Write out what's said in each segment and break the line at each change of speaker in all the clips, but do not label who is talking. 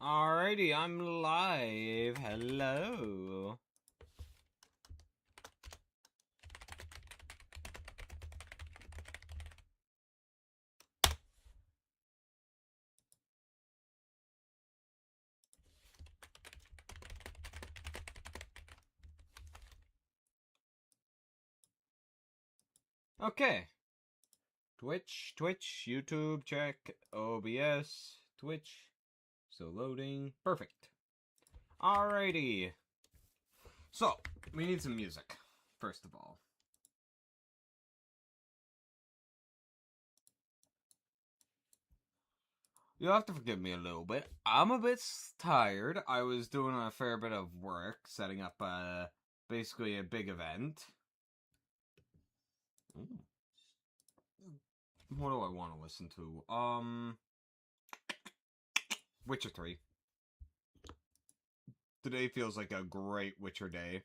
Alrighty, I'm live. Hello. Okay. Twitch, YouTube, check. OBS, Twitch. Still loading. Perfect. Alrighty. So, we need some music, first of all. You'll have to forgive me a little bit. I'm a bit tired. I was doing a fair bit of work, setting up basically a big event. Ooh. What do I want to listen to? Witcher 3. Today feels like a great Witcher day.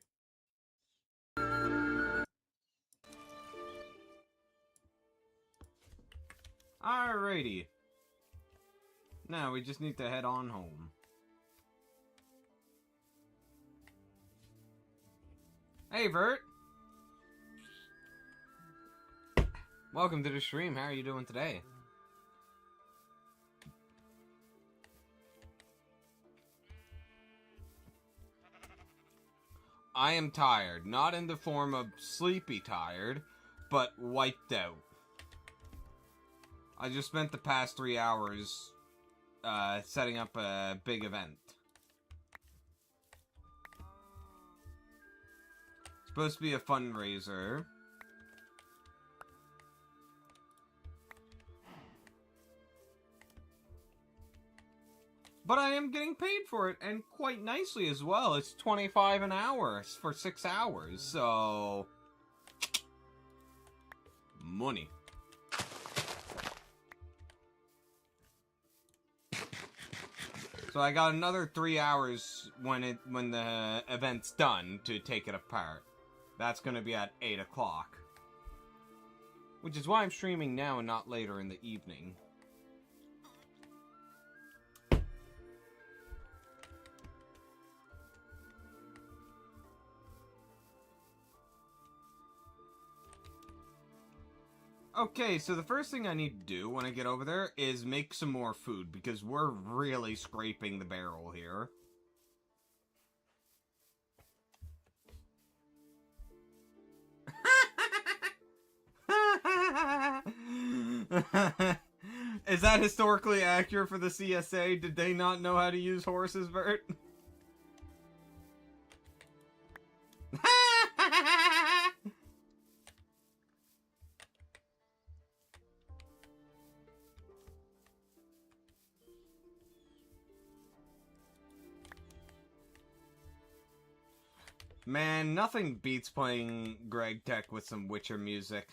Alrighty. Now we just need to head on home. Hey, Vert! Welcome to the stream. How are you doing today? I am tired. Not in the form of sleepy tired, but wiped out. I just spent the past 3 hours setting up a big event. It's supposed to be a fundraiser. But I am getting paid for it, and quite nicely as well. It's $25 an hour for 6 hours, so... money. So I got another 3 hours when the event's done to take it apart. That's gonna be at 8 o'clock. Which is why I'm streaming now and not later in the evening. Okay, so the first thing I need to do when I get over there is make some more food, because we're really scraping the barrel here. Is that historically accurate for the CSA? Did they not know how to use horses, Bert? Man, nothing beats playing Gregtech with some Witcher music.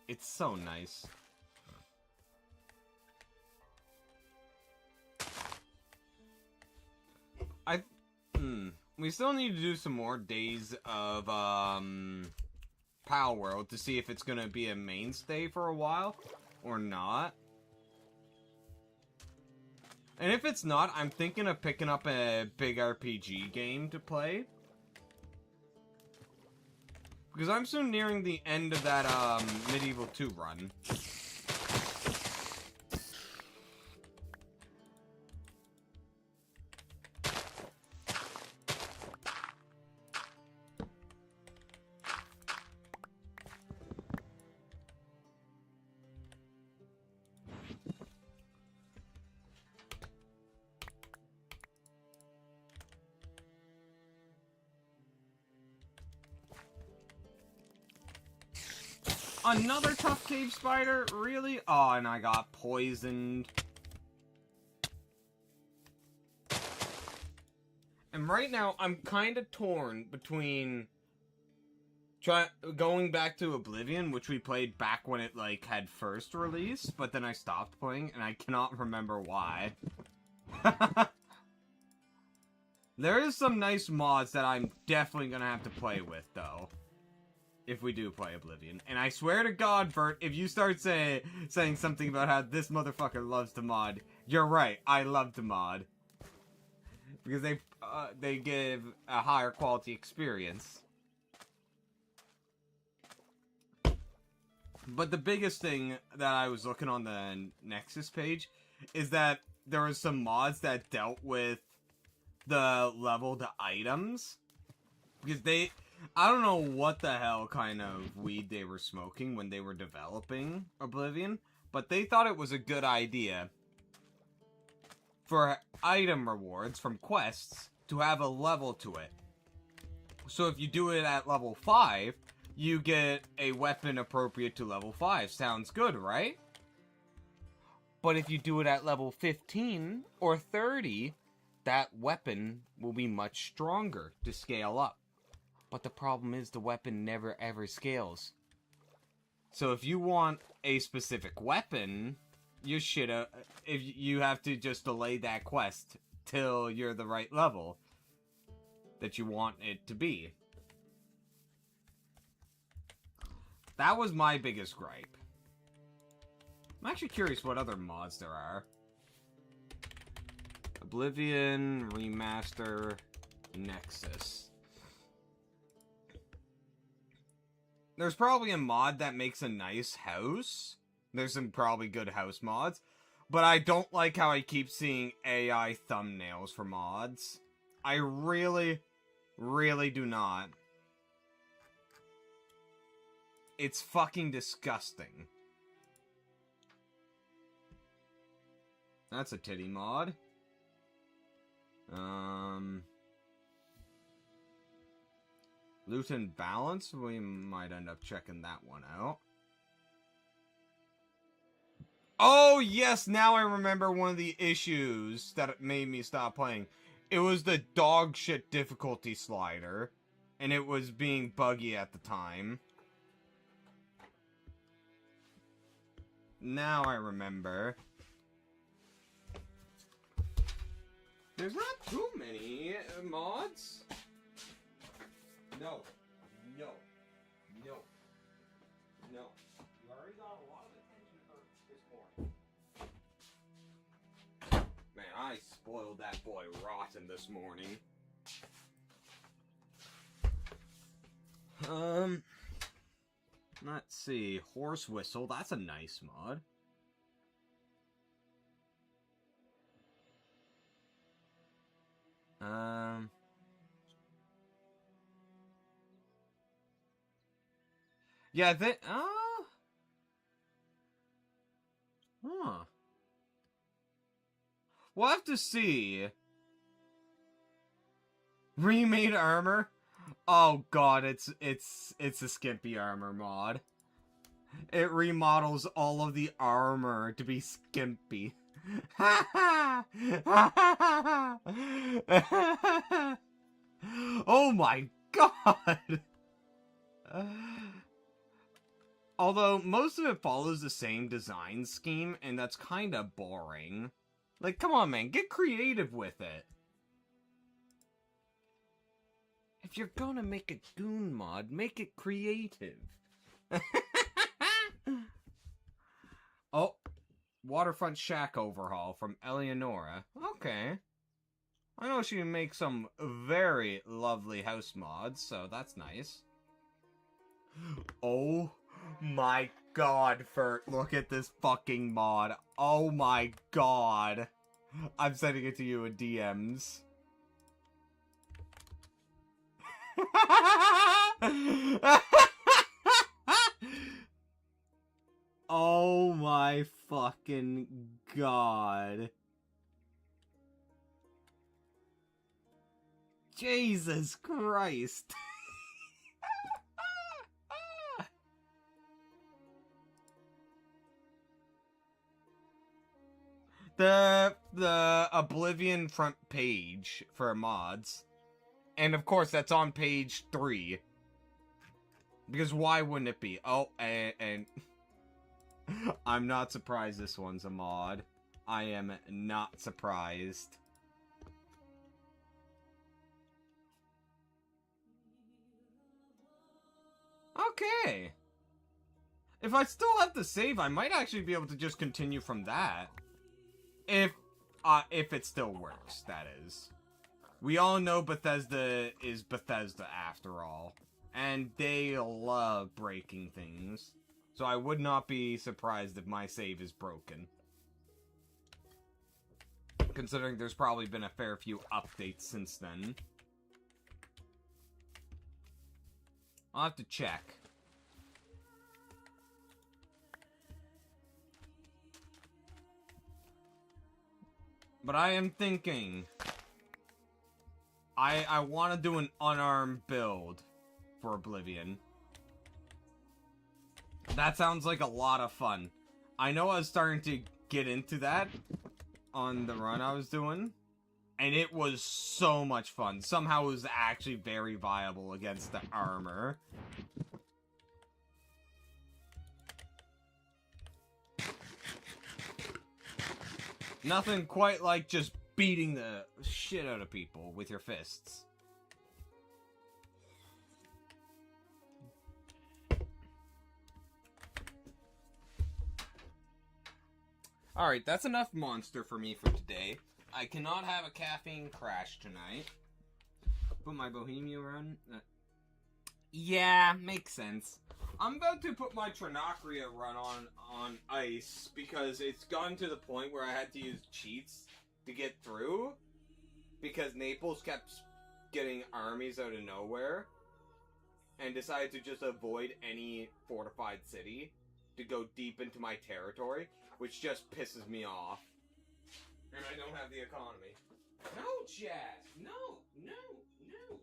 It's so nice. We still need to do some more days of, Power World to see if it's gonna be a mainstay for a while, or not. And if it's not, I'm thinking of picking up a big RPG game to play. Because I'm soon nearing the end of that, Medieval 2 run. Another tough cave spider? Really? Oh, and I got poisoned. And right now, I'm kind of torn between going back to Oblivion, which we played back when it, like, had first released, but then I stopped playing, and I cannot remember why. There is some nice mods that I'm definitely gonna have to play with, though. if we do play Oblivion. And I swear to God, Bert, if you start saying something about how this motherfucker loves to mod, you're right. I love to mod. Because they give a higher quality experience. But the biggest thing that I was looking on the Nexus page is that there was some mods that dealt with the leveled items. Because I don't know what the hell kind of weed they were smoking when they were developing Oblivion, but they thought it was a good idea for item rewards from quests to have a level to it. So if you do it at level 5, you get a weapon appropriate to level 5. Sounds good, right? But if you do it at level 15 or 30, that weapon will be much stronger to scale up. But the problem is the weapon never ever scales. So if you want a specific weapon, if you have to just delay that quest till you're the right level that you want it to be. That was my biggest gripe. I'm actually curious what other mods there are. Oblivion, Remaster, Nexus. There's probably a mod that makes a nice house. There's some probably good house mods. But I don't like how I keep seeing AI thumbnails for mods. I really, really do not. It's fucking disgusting. That's a titty mod. Loot and Balance, we might end up checking that one out. Oh, yes, now I remember one of the issues that made me stop playing. It was the dog shit difficulty slider, and it was being buggy at the time. Now I remember. There's not too many mods. No. No. No. No. You already got a lot of attention for this morning. Man, I spoiled that boy rotten this morning. Let's see. Horse Whistle, that's a nice mod. Yeah, huh. We'll have to see. Remade armor? Oh god, it's a skimpy armor mod. It remodels all of the armor to be skimpy. Oh my god! Although, most of it follows the same design scheme, and that's kinda boring. Like, come on, man, get creative with it. If you're gonna make a goon mod, make it creative. Oh, Waterfront Shack overhaul from Eleonora. Okay. I know she can make some very lovely house mods, so that's nice. Oh my god, Fert, look at this fucking mod. Oh my god. I'm sending it to you in DMs. Oh my fucking god. Jesus Christ. The Oblivion front page for mods. And of course that's on page 3. Because why wouldn't it be? Oh, and I'm not surprised this one's a mod. I am not surprised. Okay. If I still have to save, I might actually be able to just continue from that. If it still works, that is. We all know Bethesda is Bethesda after all. And they love breaking things. So I would not be surprised if my save is broken. Considering there's probably been a fair few updates since then. I'll have to check. But I am thinking... I want to do an unarmed build for Oblivion. That sounds like a lot of fun. I know I was starting to get into that on the run I was doing. And it was so much fun. Somehow it was actually very viable against the armor. Nothing quite like just beating the shit out of people with your fists. Alright, that's enough monster for me for today. I cannot have a caffeine crash tonight. Put my Bohemia run... yeah, makes sense. I'm about to put my Trinacria run on ice because it's gotten to the point where I had to use cheats to get through because Naples kept getting armies out of nowhere and decided to just avoid any fortified city to go deep into my territory, which just pisses me off. And I don't have the economy. No, Jazz! No! No! No!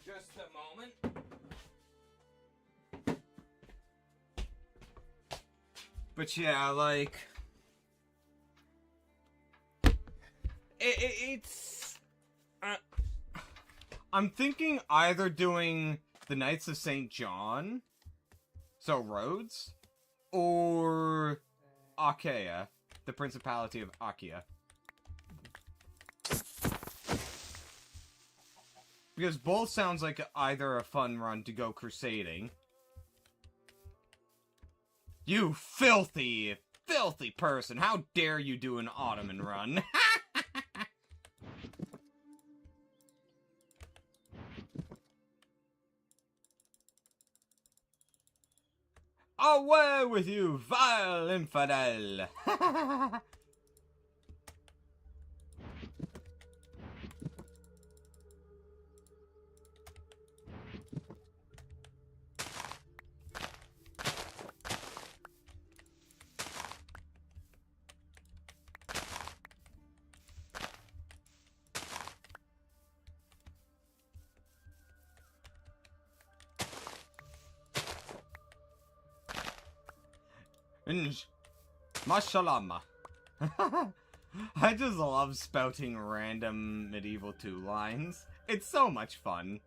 Just a moment. But yeah, like... It's... I'm thinking either doing the Knights of St. John, so Rhodes, or Achaea, the Principality of Achaea. Because both sounds like either a fun run to go crusading. You filthy, filthy person! How dare you do an Ottoman run? Away with you, vile infidel! Mashallah. I just love spouting random Medieval 2 lines. It's so much fun.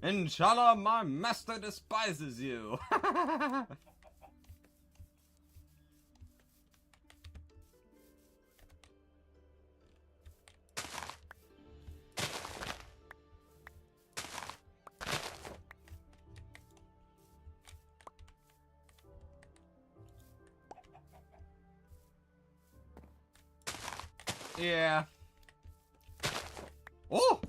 Inshallah, my master despises you. Yeah. Oh!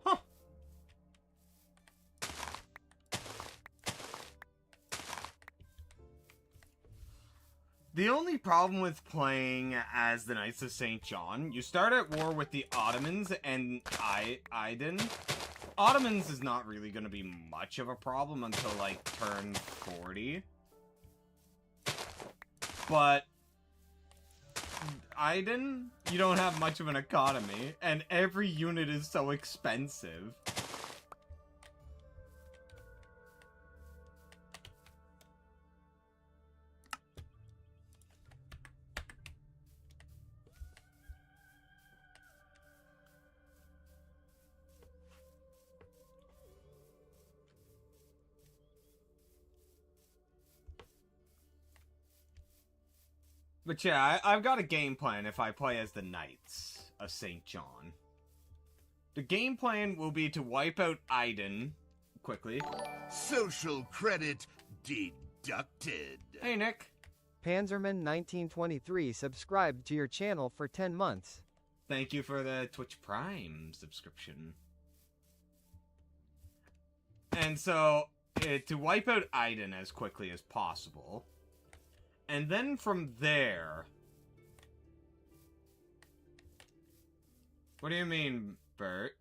Huh. The only problem with playing as the Knights of St. John, you start at war with the Ottomans and Aydin. Ottomans is not really going to be much of a problem until, like, turn 40. But Aydin, you don't have much of an economy, and every unit is so expensive. But yeah, I've got a game plan if I play as the Knights of St. John. The game plan will be to wipe out Aydin quickly.
Social credit deducted.
Hey, Nick.
Panzerman1923 subscribed to your channel for 10 months.
Thank you for the Twitch Prime subscription. And so, to wipe out Aydin as quickly as possible. And then from there... What do you mean, Bert?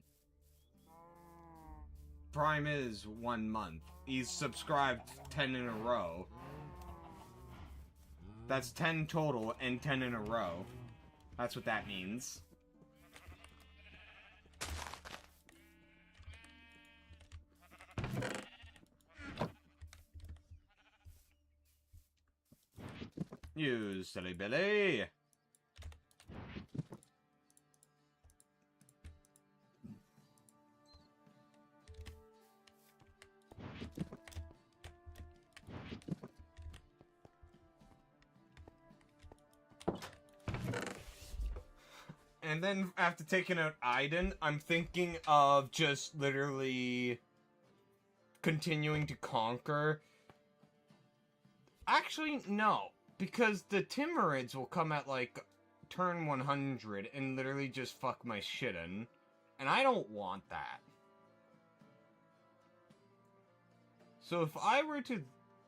Prime is 1 month. He's subscribed 10 in a row. That's 10 total and 10 in a row. That's what that means. You silly Billy. And then after taking out Aydin, I'm thinking of just literally continuing to conquer. Actually, no. Because the Timurids will come at, like, turn 100 and literally just fuck my shit in. And I don't want that. So if I were to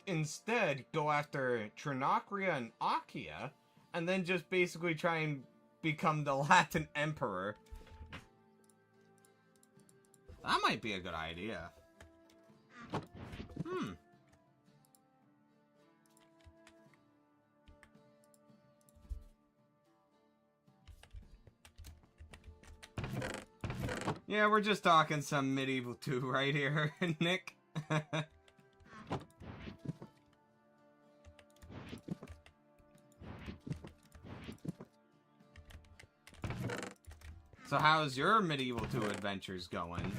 instead go after Trinacria and Achaea, and then just basically try and become the Latin Emperor, that might be a good idea. Yeah, we're just talking some medieval 2 right here, Nick. So how's your medieval 2 adventures going?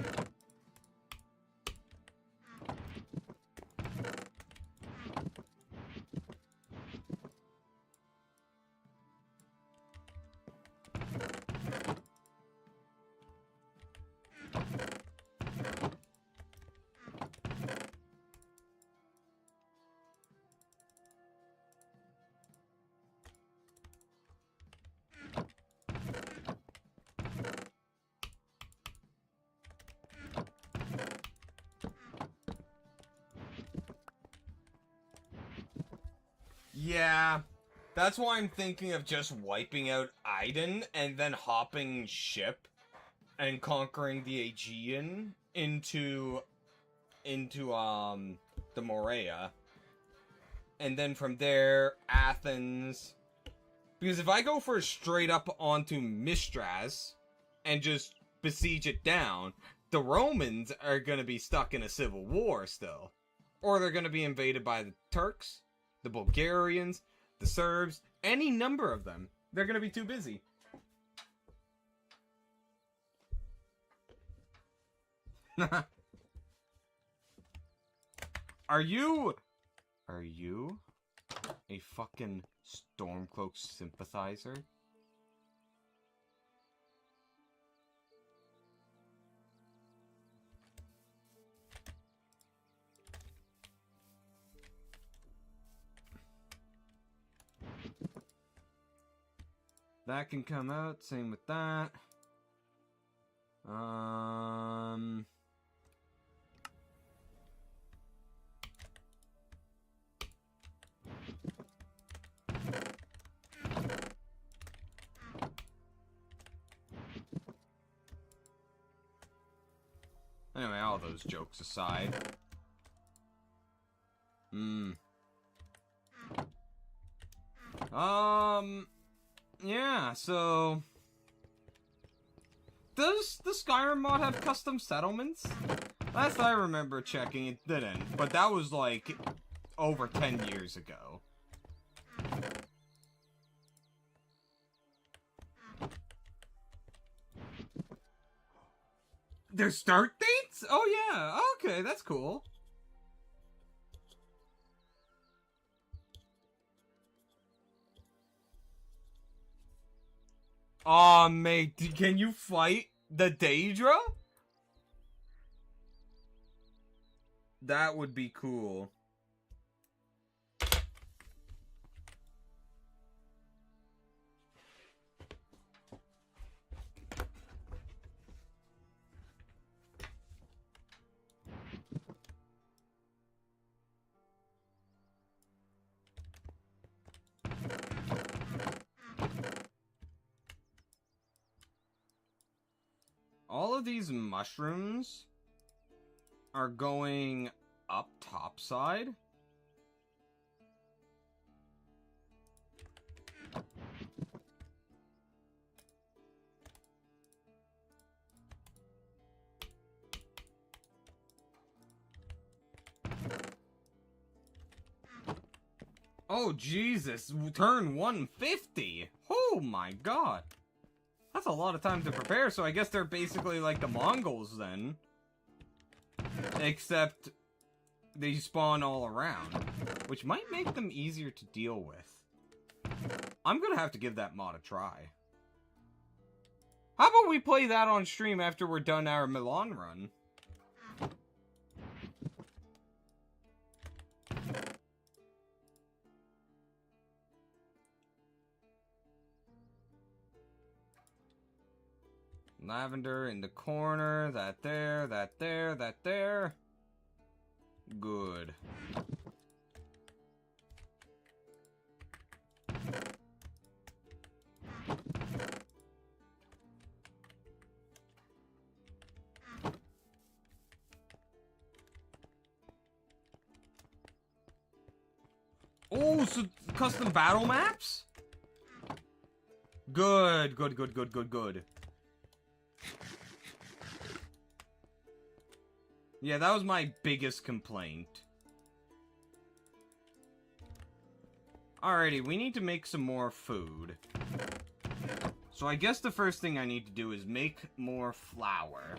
Yeah, that's why I'm thinking of just wiping out Aydin and then hopping ship and conquering the Aegean into the Morea. And then from there, Athens. Because if I go for straight up onto Mistras and just besiege it down, the Romans are going to be stuck in a civil war still. Or they're going to be invaded by the Turks, the Bulgarians, the Serbs, any number of them. They're going to be too busy. Are you a fucking Stormcloak sympathizer? That can come out, same with that. Anyway, all those jokes aside. Yeah, so... Does the Skyrim mod have custom settlements? Last I remember checking, it didn't. But that was, like, over 10 years ago. Their start dates? Oh, yeah. Okay, that's cool. Aw, mate, can you fight the Daedra? That would be cool. All of these mushrooms are going up topside. Oh, Jesus. Turn 150. Oh, my God. That's a lot of time to prepare, so I guess they're basically like the Mongols then. Except they spawn all around, which might make them easier to deal with. I'm gonna have to give that mod a try. How about we play that on stream after we're done our Milan run? Lavender in the corner, that there, that there, that there. Good. Oh, so custom battle maps? Good, good, good, good, good, good. Yeah, that was my biggest complaint. Alrighty, we need to make some more food. So I guess the first thing I need to do is make more flour.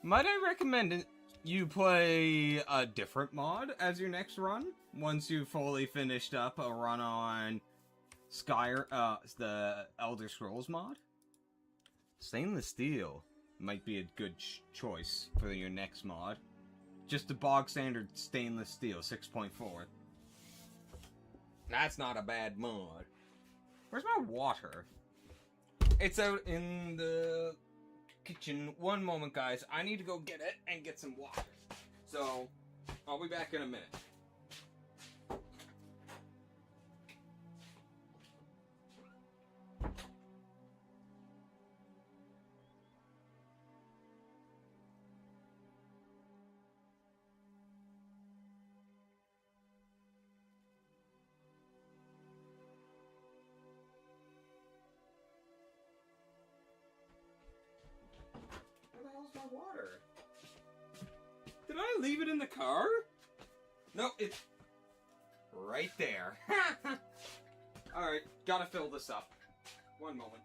Might I recommend you play a different mod as your next run? Once you've fully finished up a run on the Elder Scrolls mod? Stainless steel might be a good choice for your next mod. Just a bog standard stainless steel, 6.4. That's not a bad mod. Where's my water? It's out in the kitchen. One moment, guys. I need to go get it and get some water. So, I'll be back in a minute. Water. Did I leave it in the car? No, it's right there. Alright, gotta fill this up. One moment.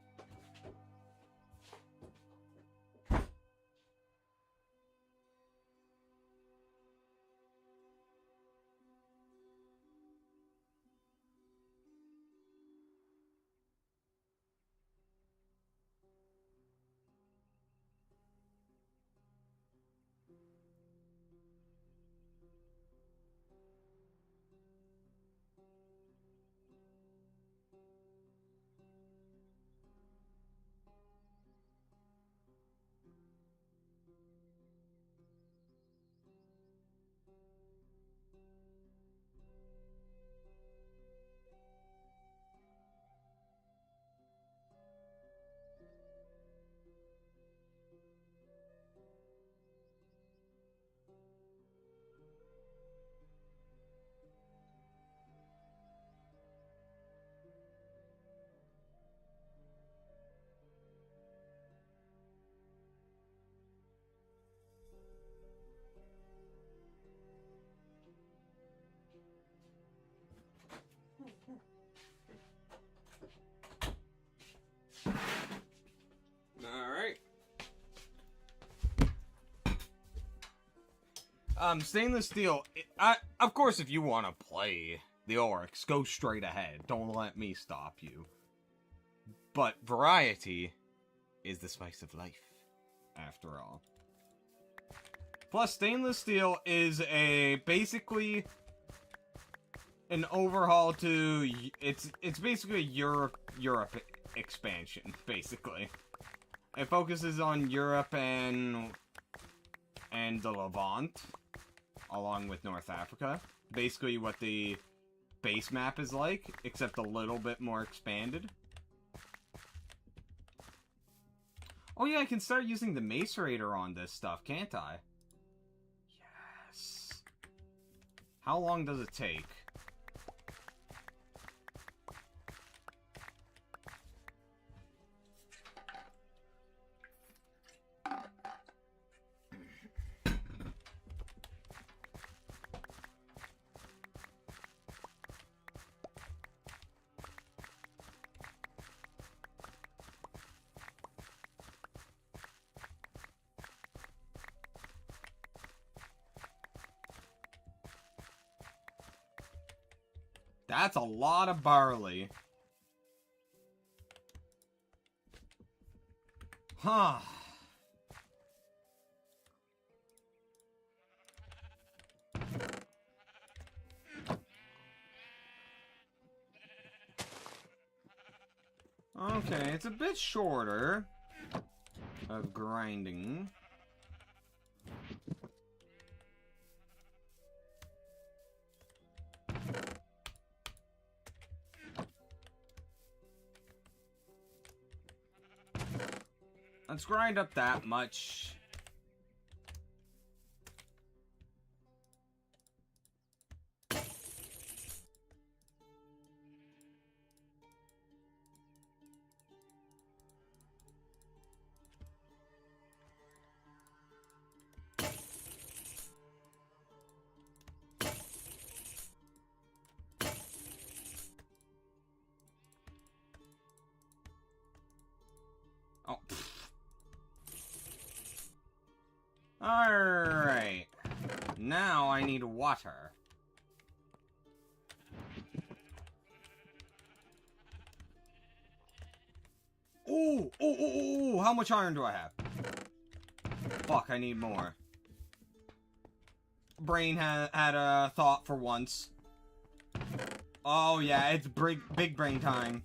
Stainless steel, of course, if you want to play the Oryx, go straight ahead. Don't let me stop you. But variety is the spice of life, after all. Plus, stainless steel is basically an overhaul to... It's basically a Europe expansion, basically. It focuses on Europe and the Levant, along with North Africa. Basically what the base map is like, except a little bit more expanded. Oh yeah, I can start using the Macerator on this stuff, can't I? Yes. How long does it take? That's a lot of barley. Huh. Okay, it's a bit shorter of grinding. Let's grind up that much. Oh. Alright. Now I need water. Ooh! Ooh, ooh, ooh, ooh! How much iron do I have? Fuck, I need more. Brain had a thought for once. Oh yeah, it's big brain time.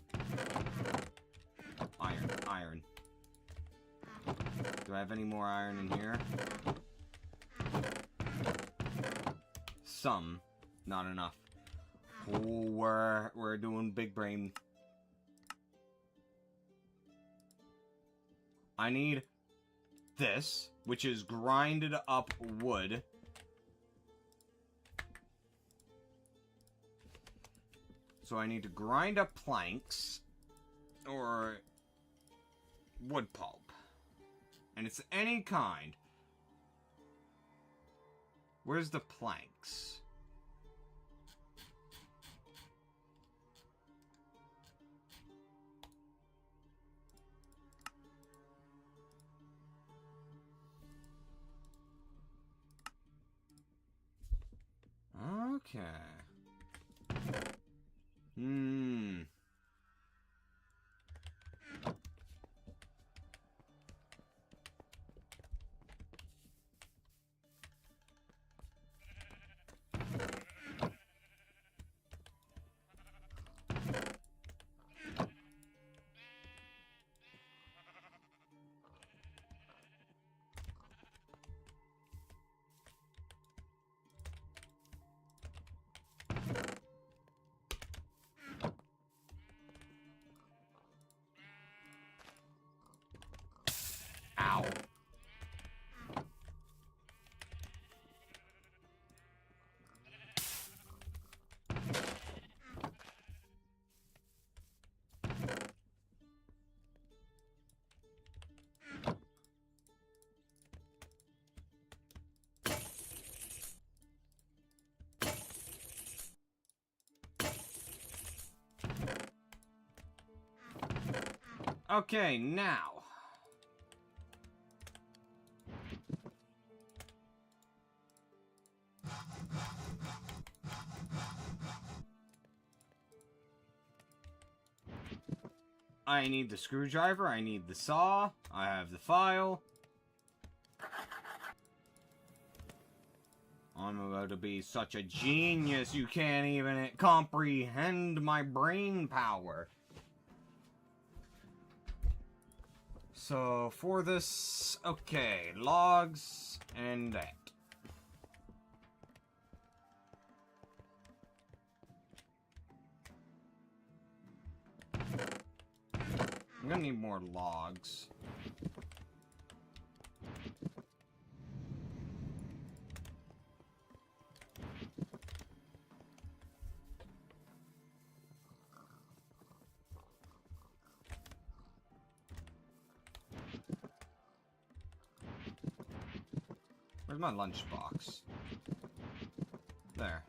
Iron, iron. Do I have any more iron in here? Some. Not enough. Ooh, we're doing big brain. I need this, which is grinded up wood. So I need to grind up planks or wood pulp. And it's any kind. Where's the planks? Okay. Ow. Okay, now. I need the screwdriver, I need the saw, I have the file. I'm about to be such a genius, you can't even comprehend my brain power. So, for this, okay, logs and that. I'm gonna need more logs. Where's my lunchbox? There.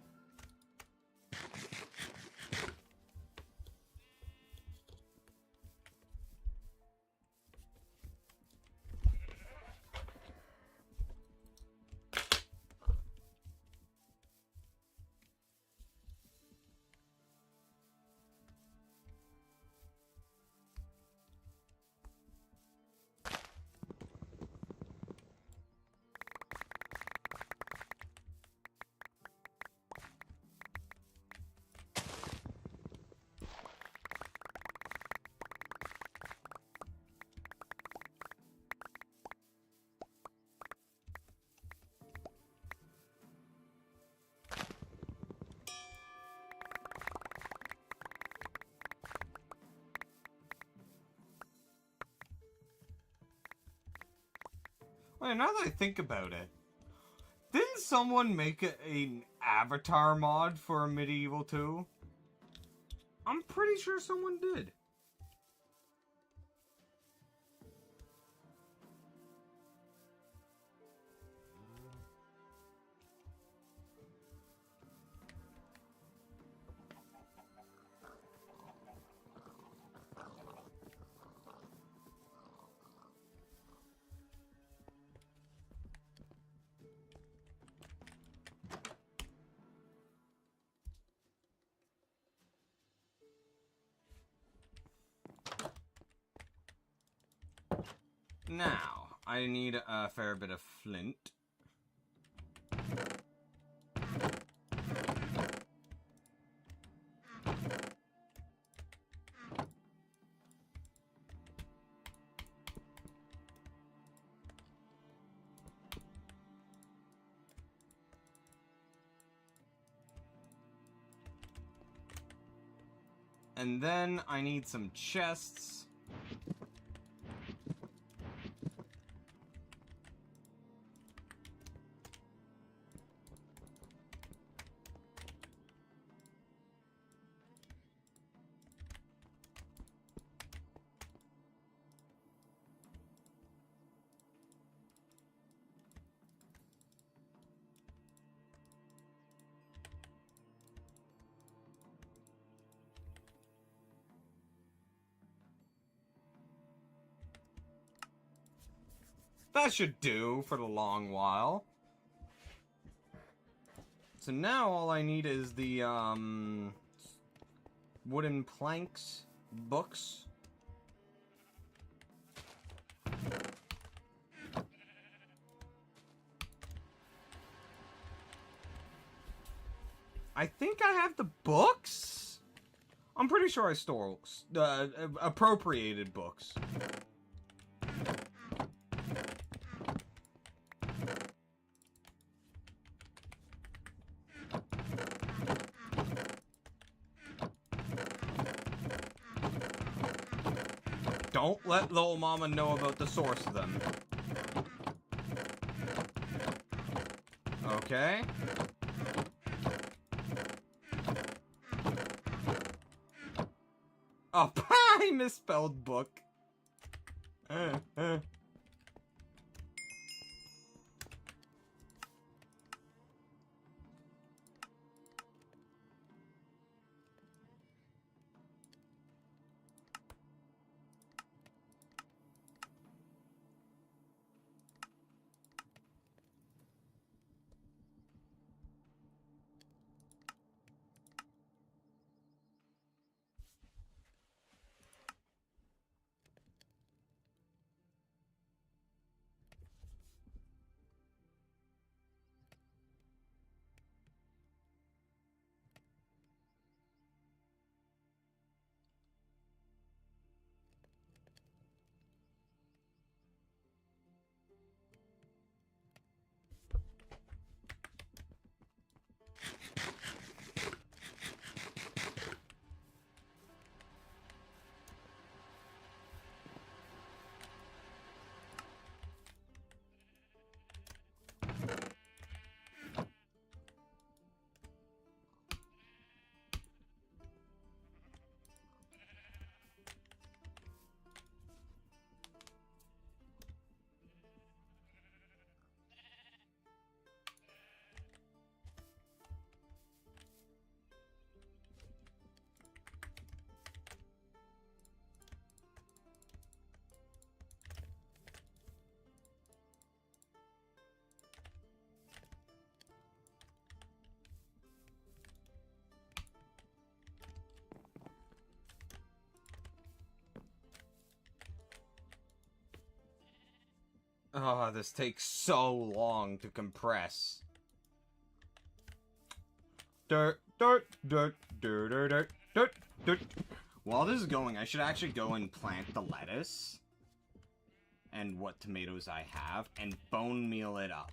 Wait, now that I think about it, didn't someone make an avatar mod for Medieval 2? I'm pretty sure someone did. Now, I need a fair bit of flint. And then I need some chests. That should do for the long while. So now all I need is the, wooden planks, books. I think I have the books? I'm pretty sure I stole, appropriated books. Don't let little mama know about the source of them. Okay. Oh, I misspelled book. Oh, this takes so long to compress. Dirt, dirt, dirt, dirt, dirt, dirt, dirt, dirt. While this is going, I should actually go and plant the lettuce. And what tomatoes I have, and bone meal it up.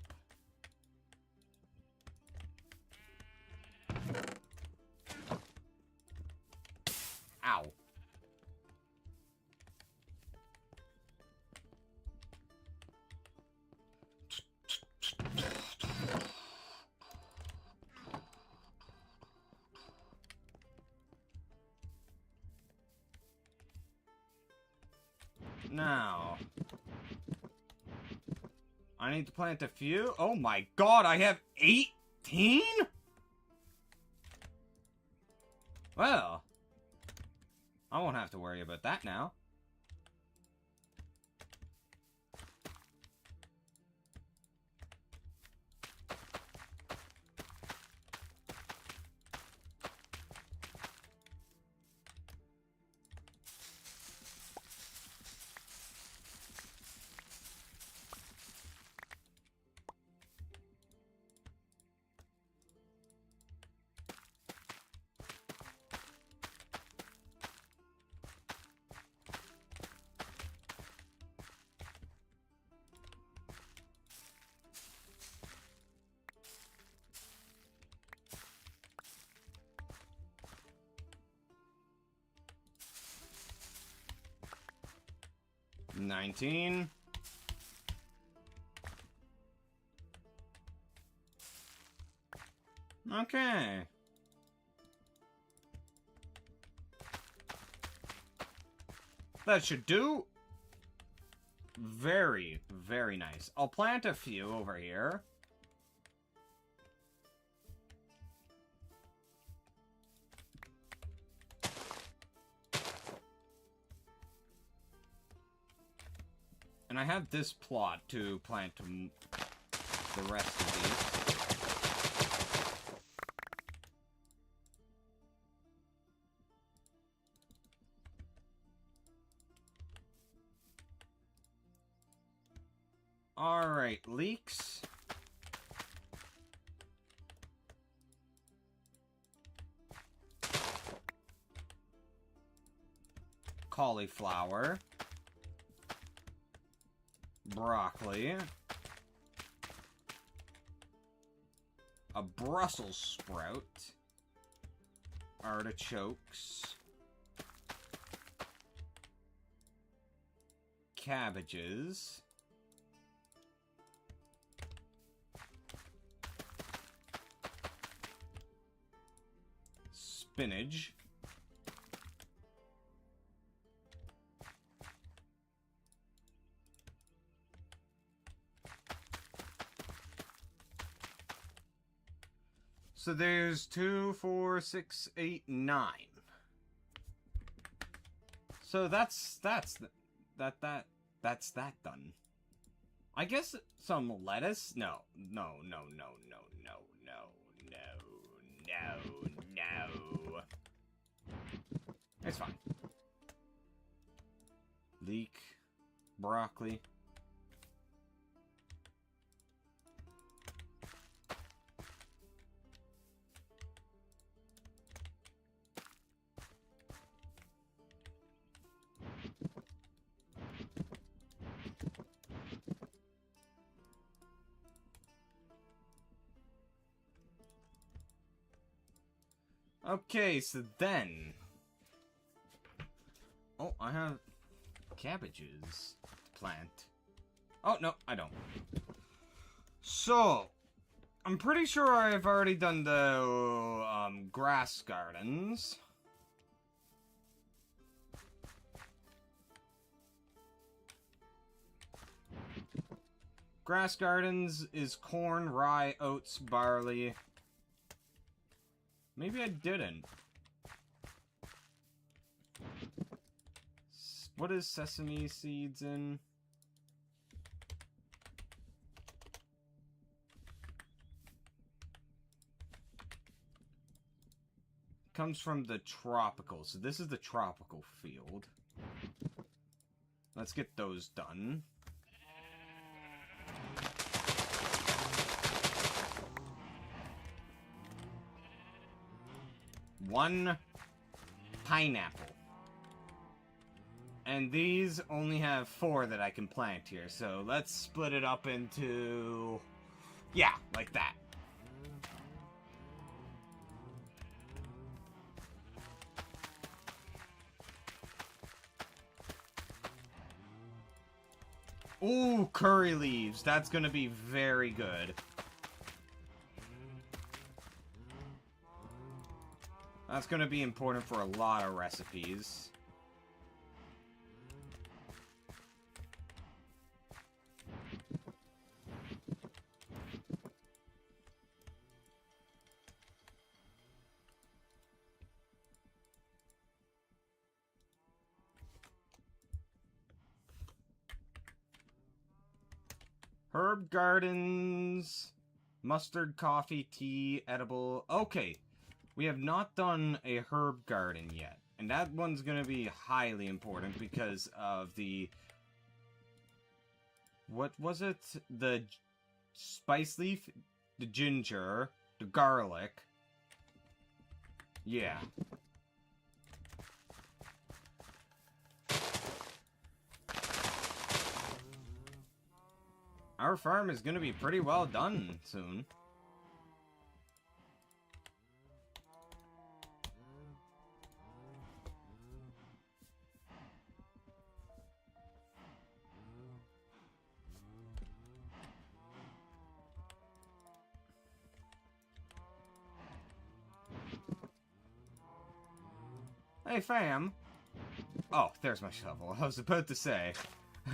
Ow. Now, I need to plant a few. Oh my god, I have 18? Well, I won't have to worry about that now. $19. Okay. That should do. Very, very nice. I'll plant a few over here. And I have this plot to plant the rest of these. Alright, leeks. Cauliflower. Broccoli. A Brussels sprout. Artichokes. Cabbages. Spinach. So there's 2, 4, 6, 8, 9. So that's that done. I guess some lettuce? No. It's fine. Leek, broccoli. Okay, so then... Oh, I have cabbages to plant. Oh, no, I don't. So, I'm pretty sure I've already done the grass gardens. Grass gardens is corn, rye, oats, barley. Maybe I didn't. What is sesame seeds in? Comes from the tropical. So this is the tropical field. Let's get those done. 1 pineapple. And these only have 4 that I can plant here, so let's split it up into... yeah, like that. Ooh, curry leaves. That's gonna be very good. That's gonna be important for a lot of recipes. Herb gardens, mustard, coffee, tea, edible. Okay, we have not done a herb garden yet. And that one's going to be highly important because of the... what was it? The spice leaf, the ginger, the garlic. Yeah. Our farm is going to be pretty well done soon. Hey, fam. Oh, there's my shovel. I was about to say.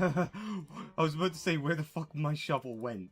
I was about to say where the fuck my shovel went.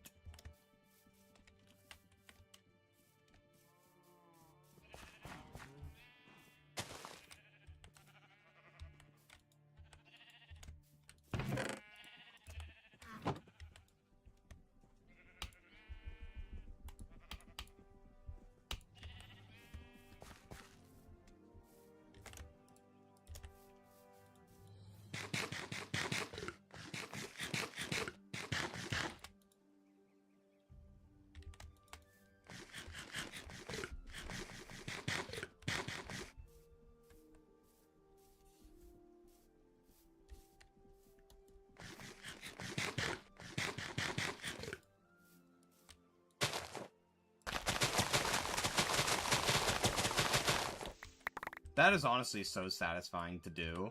That is honestly so satisfying to do.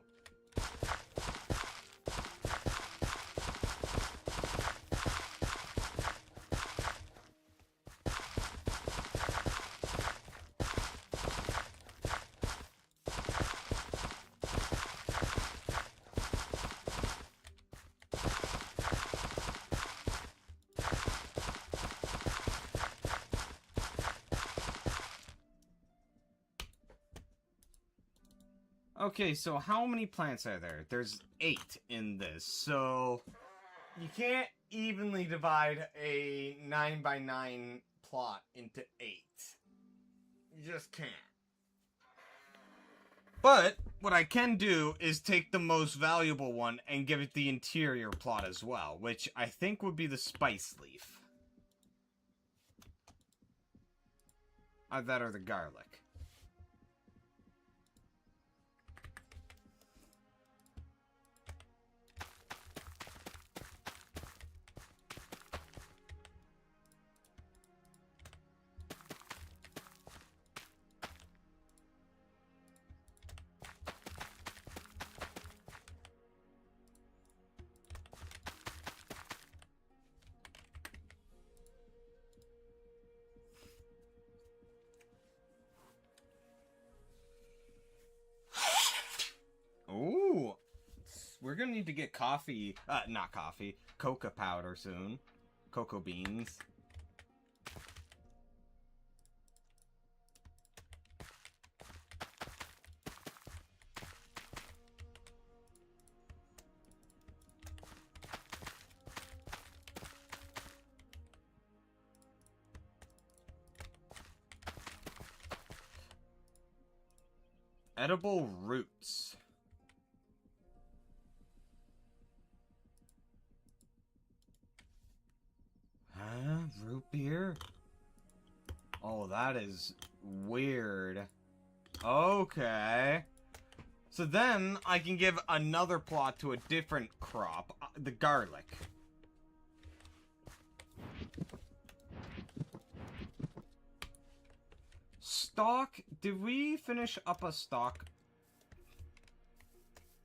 Okay, so how many plants are there? There's 8 in this, so you can't evenly divide a 9x9 plot into 8. You just can't. But what I can do is take the most valuable one and give it the interior plot as well, which I think would be the spice leaf. That or the garlic. Ooh, we're gonna need to get coffee, not coffee, cocoa powder soon. Cocoa beans. Edible roots. Root beer? Oh, that is weird. Okay. So then I can give another plot to a different crop, the garlic. Stock? Did we finish up a stock?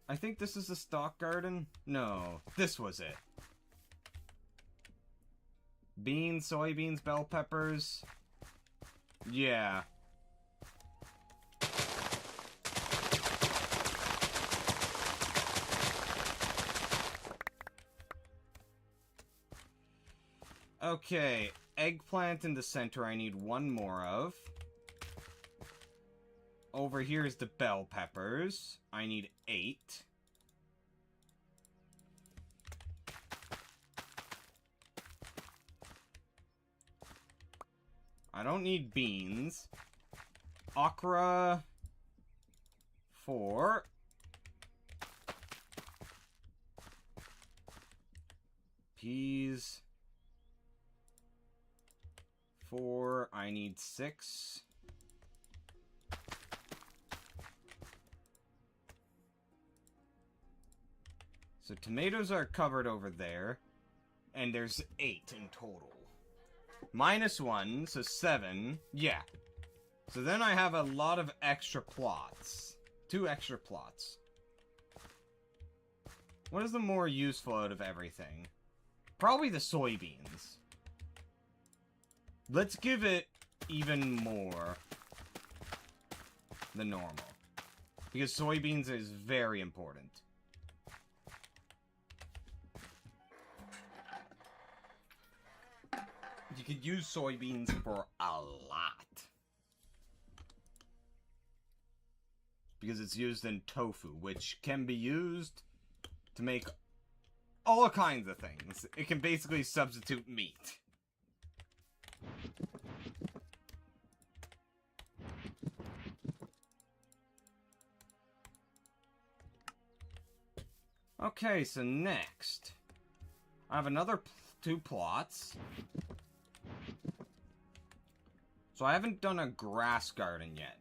I think this is a stock garden? No, this was it. Beans, soybeans, bell peppers. Yeah. Okay, eggplant in the center I need one more of. Over here is the bell peppers. I need 8. I don't need beans. Okra, 4. Peas, 4. I need 6. So tomatoes are covered over there. And there's 8 in total. -1, so 7. Yeah. So then I have a lot of extra plots. 2 extra plots. What is the more useful out of everything? Probably the soybeans. Let's give it even more than normal. Because soybeans is very important. You could use soybeans for a lot. Because it's used in tofu, which can be used to make all kinds of things. It can basically substitute meat. Okay, so next, I have another 2 plots. So I haven't done a grass garden yet.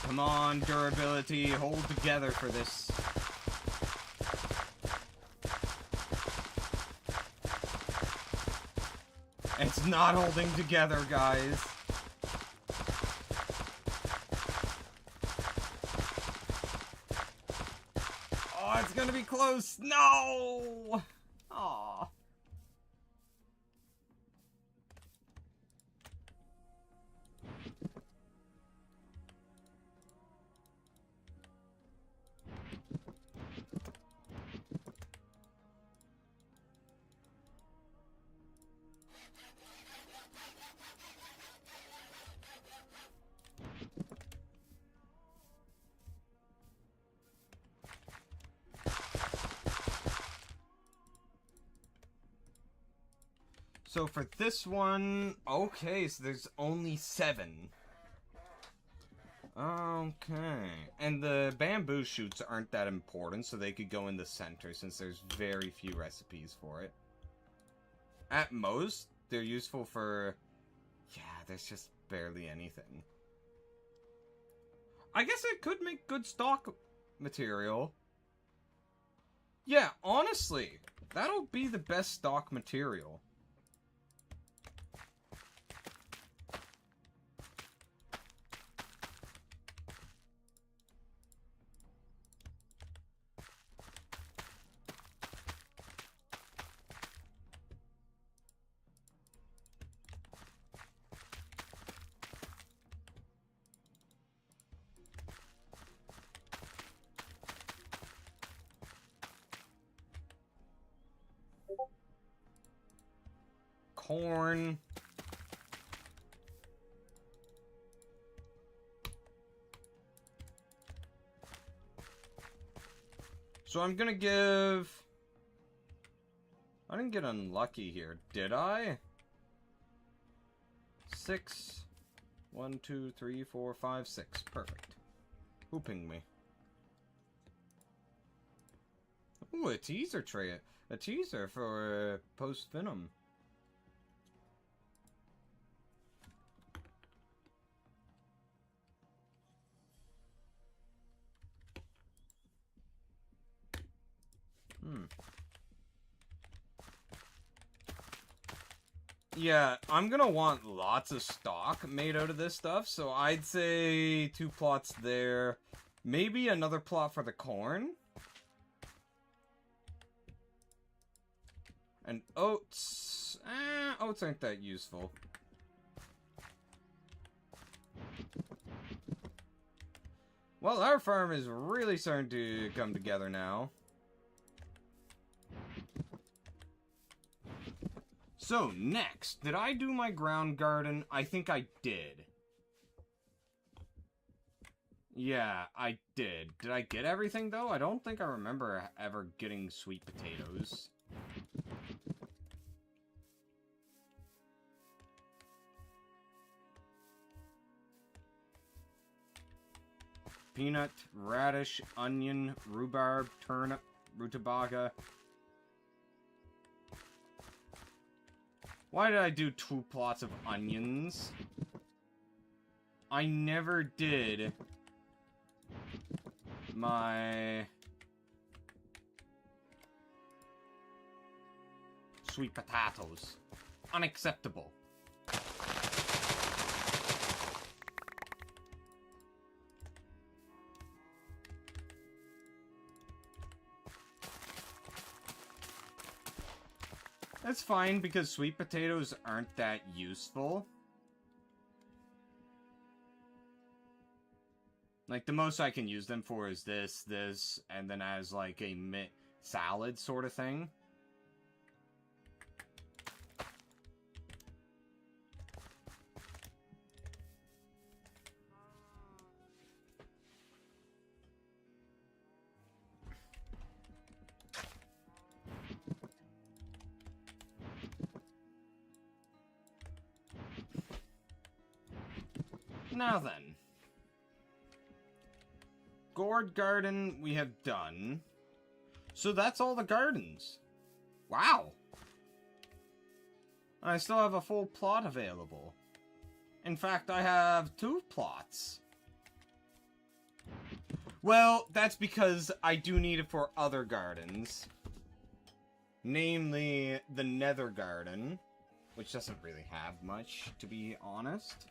Come on, durability, hold together for this. It's not holding together, guys. Oh, it's gonna be close. No! Aw. So for this one, okay, so there's only 7. Okay. And the bamboo shoots aren't that important, so they could go in the center since there's very few recipes for it. At most, they're useful for... yeah, there's just barely anything. I guess it could make good stock material. Yeah, honestly, that'll be the best stock material. Corn. So I'm gonna give... I didn't get unlucky here, did I? 6. 1, 2, 3, 4, 5, 6. Perfect. Who pinged me? Ooh, a teaser tray. A teaser for Post Venom. Yeah, I'm gonna want lots of stock made out of this stuff, so I'd say 2 plots there. Maybe another plot for the corn. And oats. Oats aren't that useful. Well, our farm is really starting to come together now. So, next, did I do my ground garden? I think I did. Yeah, I did. Did I get everything, though? I don't think I remember ever getting sweet potatoes. Peanut, radish, onion, rhubarb, turnip, rutabaga. Why did I do 2 plots of onions? I never did my sweet potatoes. Unacceptable. That's fine, because sweet potatoes aren't that useful. Like, the most I can use them for is this, and then as, like, a salad sort of thing. Now then. Gourd garden we have done. So that's all the gardens. Wow. I still have a full plot available. In fact, I have 2 plots. Well, that's because I do need it for other gardens. Namely, the Nether garden. Which doesn't really have much, to be honest.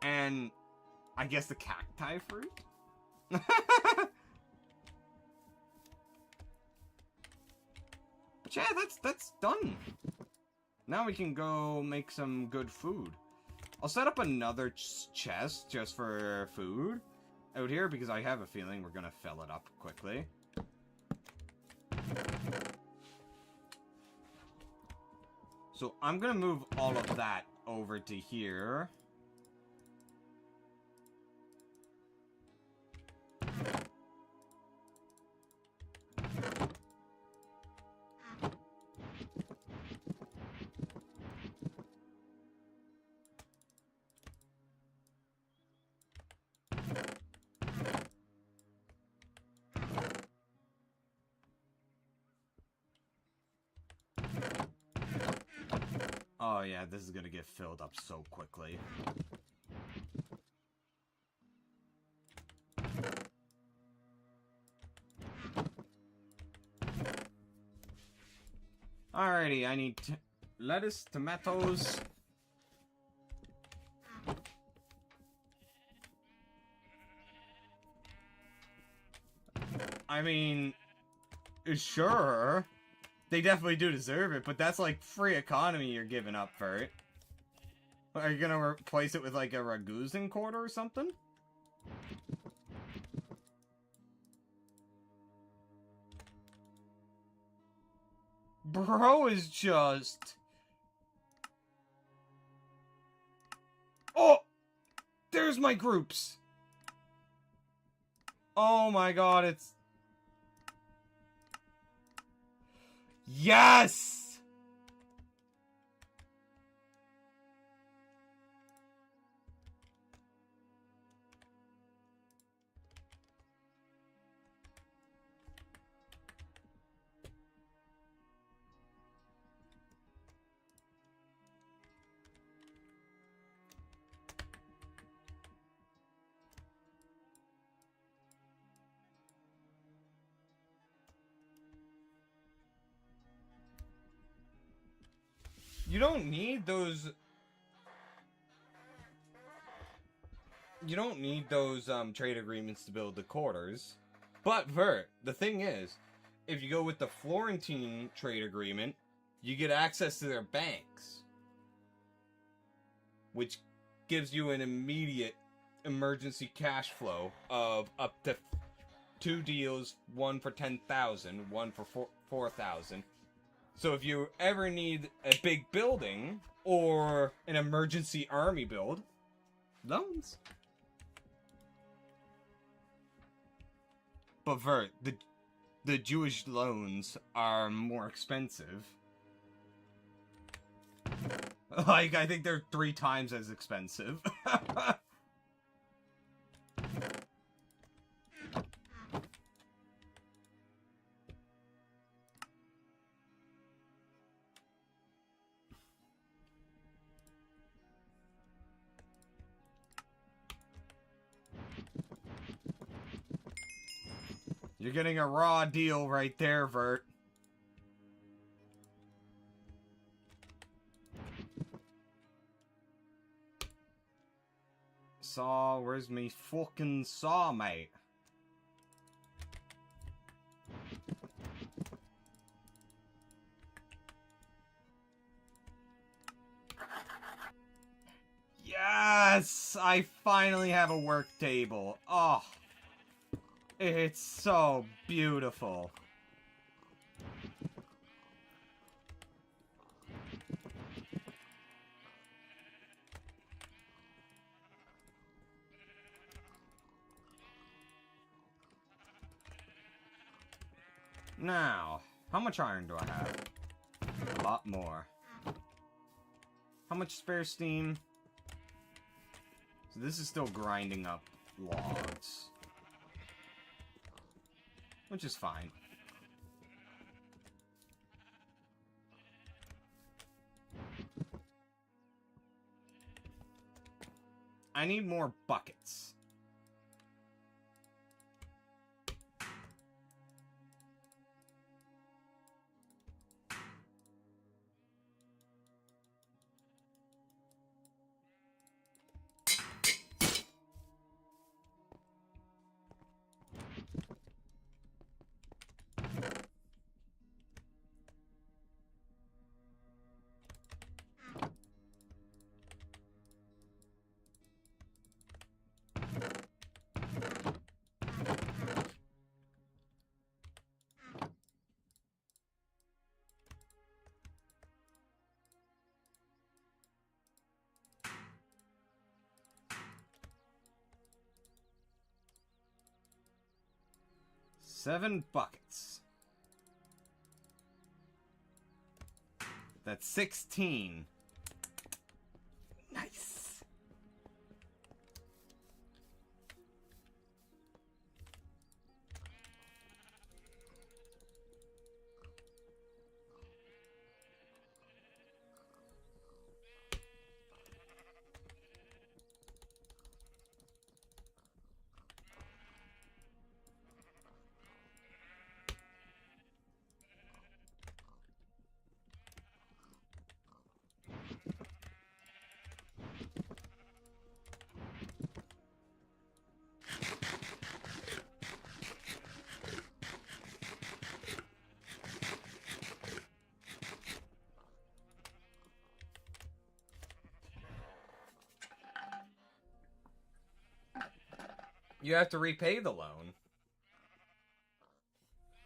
And I guess the cacti fruit? But yeah, that's done. Now we can go make some good food. I'll set up another chest just for food out here because I have a feeling we're gonna fill it up quickly. So I'm gonna move all of that over to here. Oh yeah, this is gonna get filled up so quickly. Alrighty, I need lettuce, tomatoes. I mean, sure. They definitely do deserve it, but that's like free economy you're giving up for it. Are you gonna replace it with like a Raguzin quarter or something? Bro is just Oh! There's my groups! Oh my god, it's... Yes! You don't need those... You don't need those trade agreements to build the quarters. But, Vert, the thing is, if you go with the Florentine trade agreement, you get access to their banks. Which gives you an immediate emergency cash flow of up to 2 deals, one for 10,000, one for 4,000. So if you ever need a big building or an emergency army build, loans. But Vert, the Jewish loans are more expensive. Like, I think they're 3 times as expensive. You're getting a raw deal right there, Vert. Saw, where's me fucking saw, mate? Yes! I finally have a work table. Oh. It's so beautiful. Now, how much iron do I have? A lot more. How much spare steam? So this is still grinding up logs. Which is fine. I need more buckets. Seven buckets. That's 16. Nice. You have to repay the loan.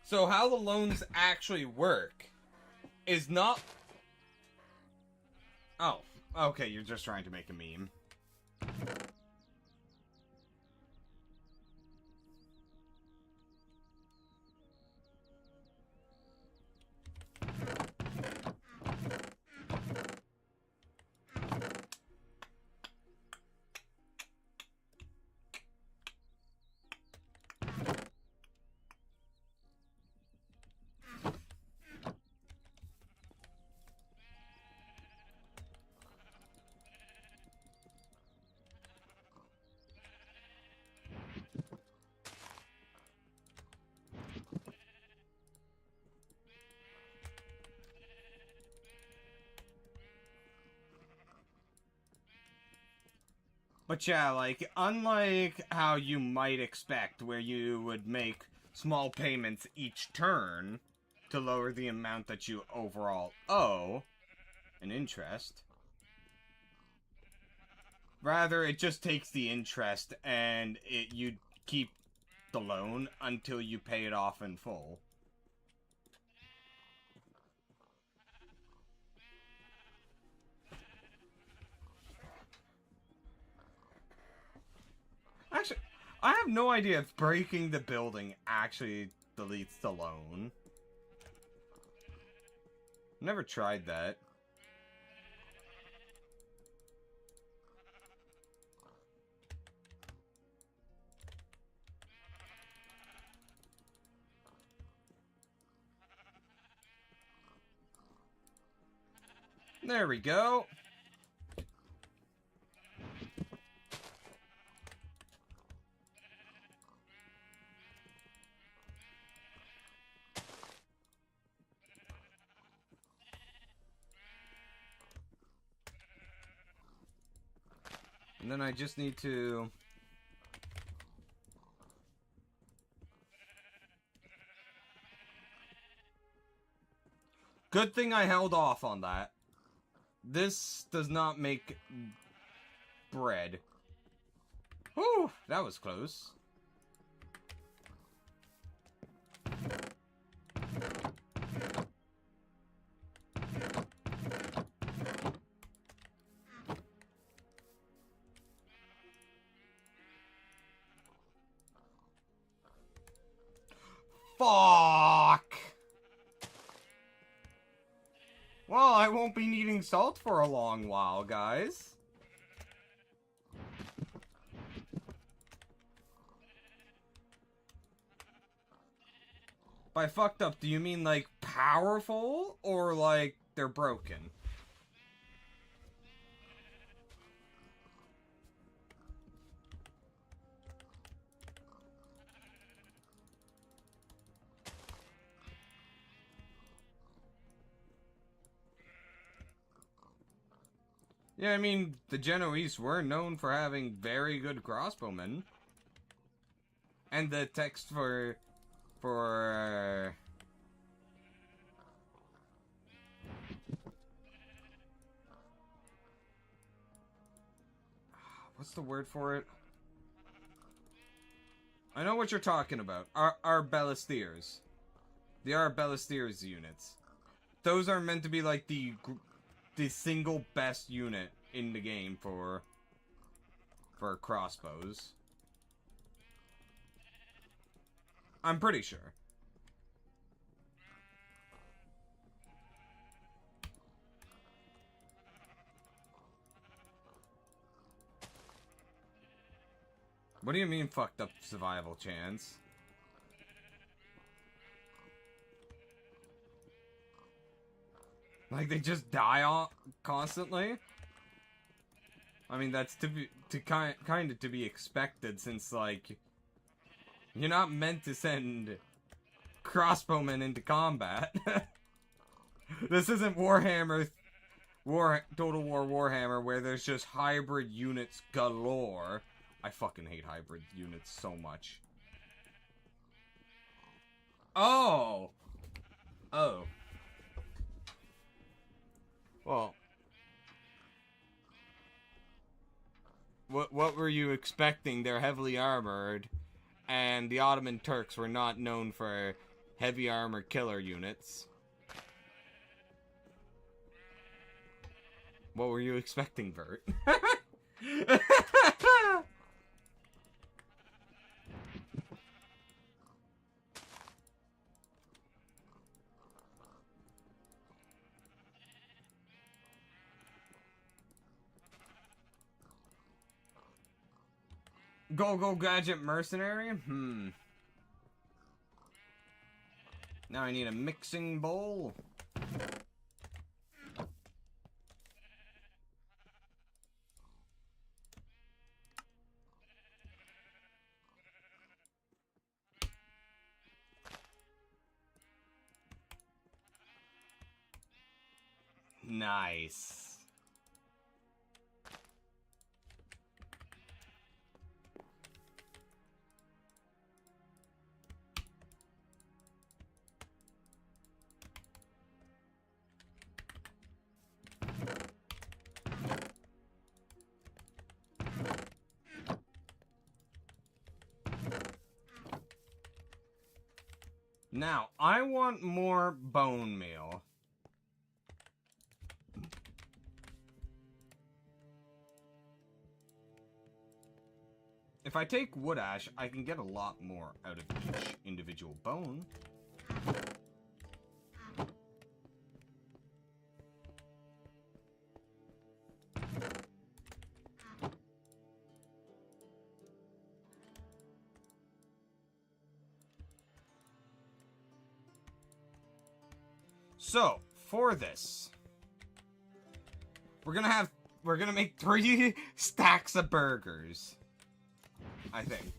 So how the loans actually work is not... Oh, okay, you're just trying to make a meme. But yeah, like, unlike how you might expect, where you would make small payments each turn to lower the amount that you overall owe in interest, rather, it just takes the interest and you keep the loan until you pay it off in full. Actually, I have no idea if breaking the building actually deletes the loan. Never tried that. There we go. And then I just need to... Good thing I held off on that. This does not make bread. Whew, that was close. Fuck! Well, I won't be needing salt for a long while, guys. By fucked up, do you mean, like, powerful? Or, like, they're broken? Yeah, I mean, the Genoese were known for having very good crossbowmen. And the text for what's the word for it? I know what you're talking about. Our Ballisteers. The Arbalestiers units. Those are meant to be like the single best unit in the game for crossbows. I'm pretty sure. What do you mean fucked up survival chance? Like they just die constantly? I mean that's kind of to be expected since like you're not meant to send crossbowmen into combat. This isn't Warhammer Total War Warhammer where there's just hybrid units galore. I fucking hate hybrid units so much. Oh. Oh. Well. What were you expecting? They're heavily armored, and the Ottoman Turks were not known for heavy armor killer units. What were you expecting, Bert? Go gadget mercenary? Now I need a mixing bowl. Nice. Now, I want more bone meal. If I take wood ash, I can get a lot more out of each individual bone. So, for this, we're gonna make 3 stacks of burgers. I think.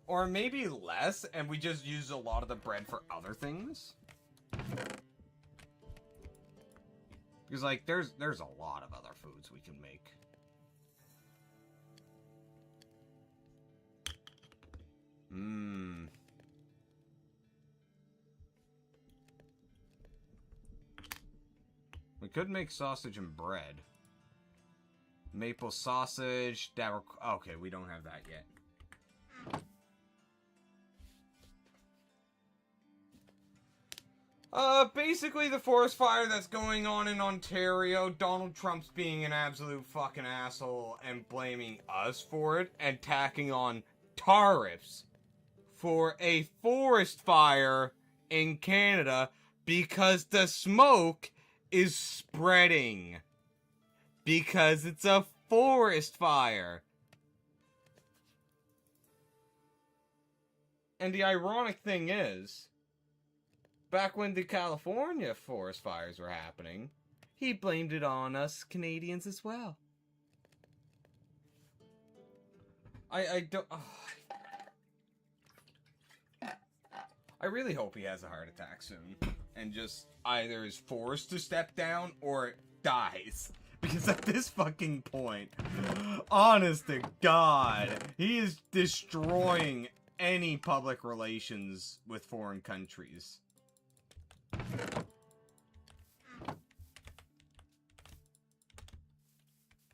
Or maybe less, and we just use a lot of the bread for other things. Because, like, there's a lot of other foods we can make. We could make sausage and bread. Maple sausage, okay, we don't have that yet. Basically the forest fire that's going on in Ontario, Donald Trump's being an absolute fucking asshole and blaming us for it, and tacking on tariffs for a forest fire in Canada because the smoke is spreading. Because it's a forest fire. And the ironic thing is, back when the California forest fires were happening, he blamed it on us Canadians as well. I don't... I really hope he has a heart attack soon. And just either is forced to step down or dies. Because at this fucking point, honest to God, he is destroying any public relations with foreign countries.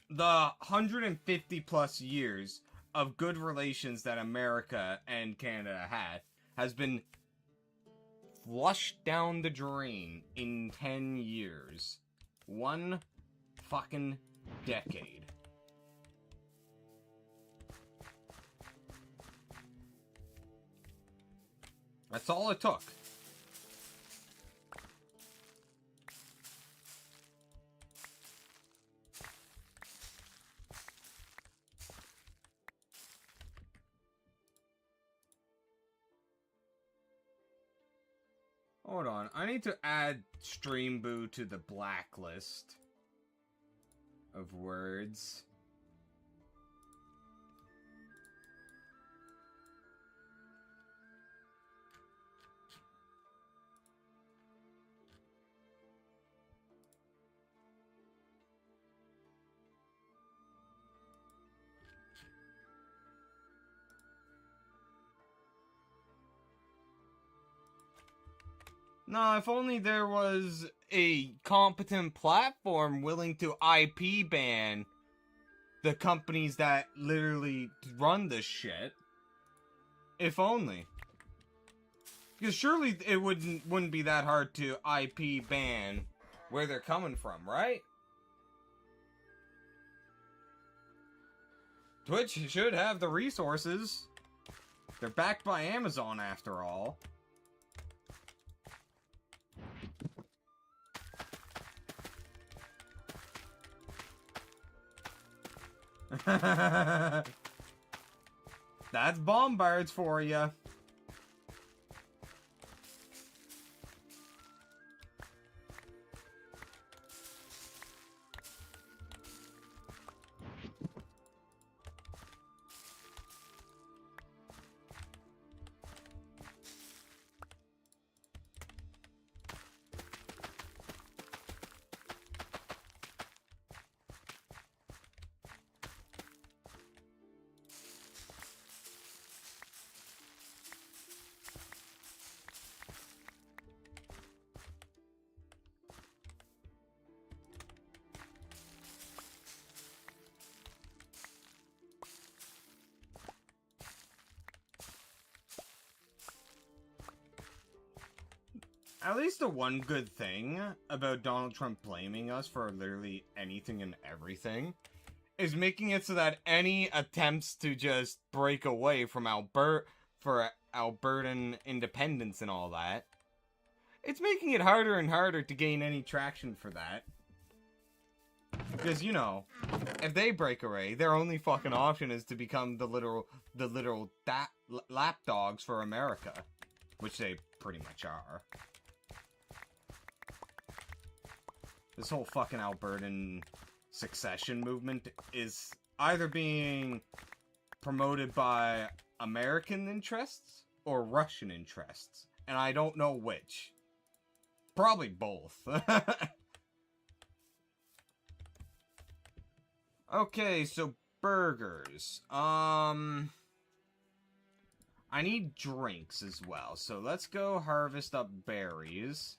The 150 plus years of good relations that America and Canada had has been flushed down the drain in 10 years. One fucking decade. That's all it took. Hold on, I need to add Streamboo to the blacklist of words. No, if only there was a competent platform willing to IP ban the companies that literally run this shit. If only. Because surely it wouldn't be that hard to IP ban where they're coming from, right? Twitch should have the resources. They're backed by Amazon, after all. That's bombards for you. At least the one good thing about Donald Trump blaming us for literally anything and everything is making it so that any attempts to just break away from Albertan independence and all that, it's making it harder and harder to gain any traction for that. Because, you know, if they break away, their only fucking option is to become the literal lapdogs for America. Which they pretty much are. This whole fucking Albertan secession movement is either being promoted by American interests or Russian interests. And I don't know which. Probably both. Okay, so burgers. I need drinks as well. So let's go harvest up berries.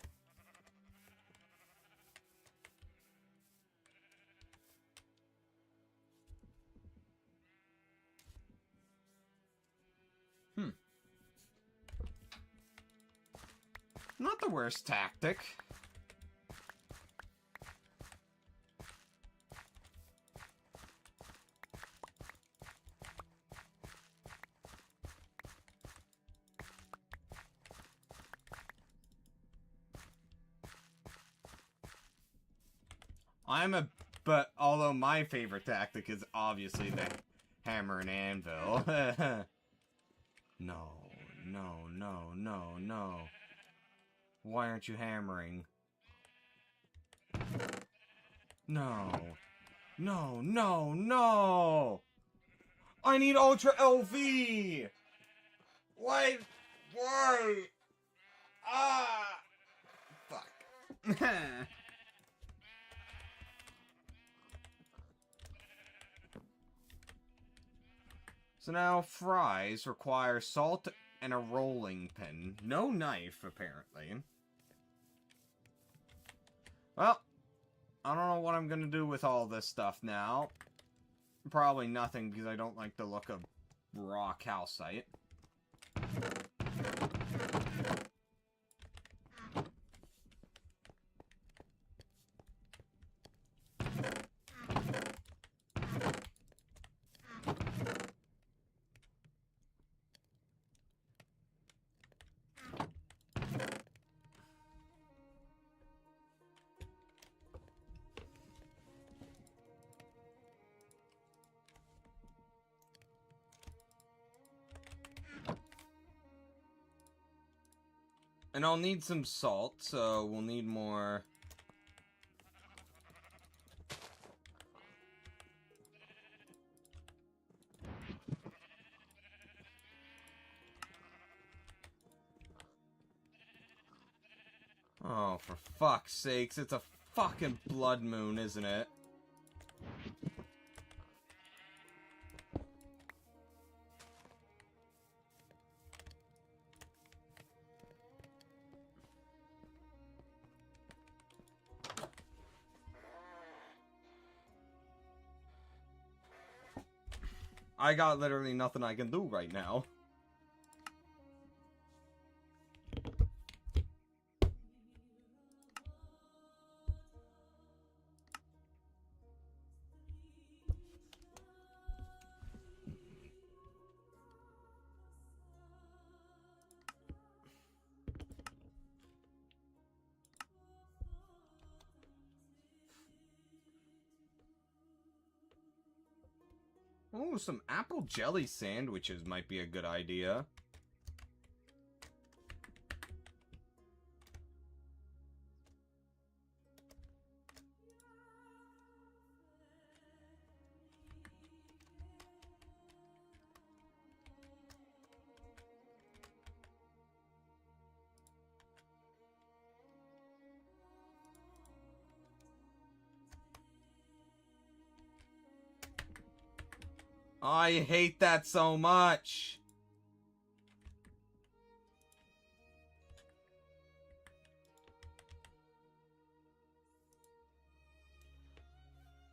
Not the worst tactic. But although my favorite tactic is obviously the hammer and anvil. No, no, no, no, no. Why aren't you hammering? No. No, no, no! I need Ultra LV! Why? Why? Ah! Fuck. So now fries require salt and a rolling pin. No knife, apparently. Well, I don't know what I'm gonna do with all this stuff now. Probably nothing, because I don't like the look of raw calcite. And I'll need some salt, so we'll need more. Oh, for fuck's sakes, it's a fucking blood moon, isn't it? I got literally nothing I can do right now. Oh, some apple jelly sandwiches might be a good idea. I hate that so much.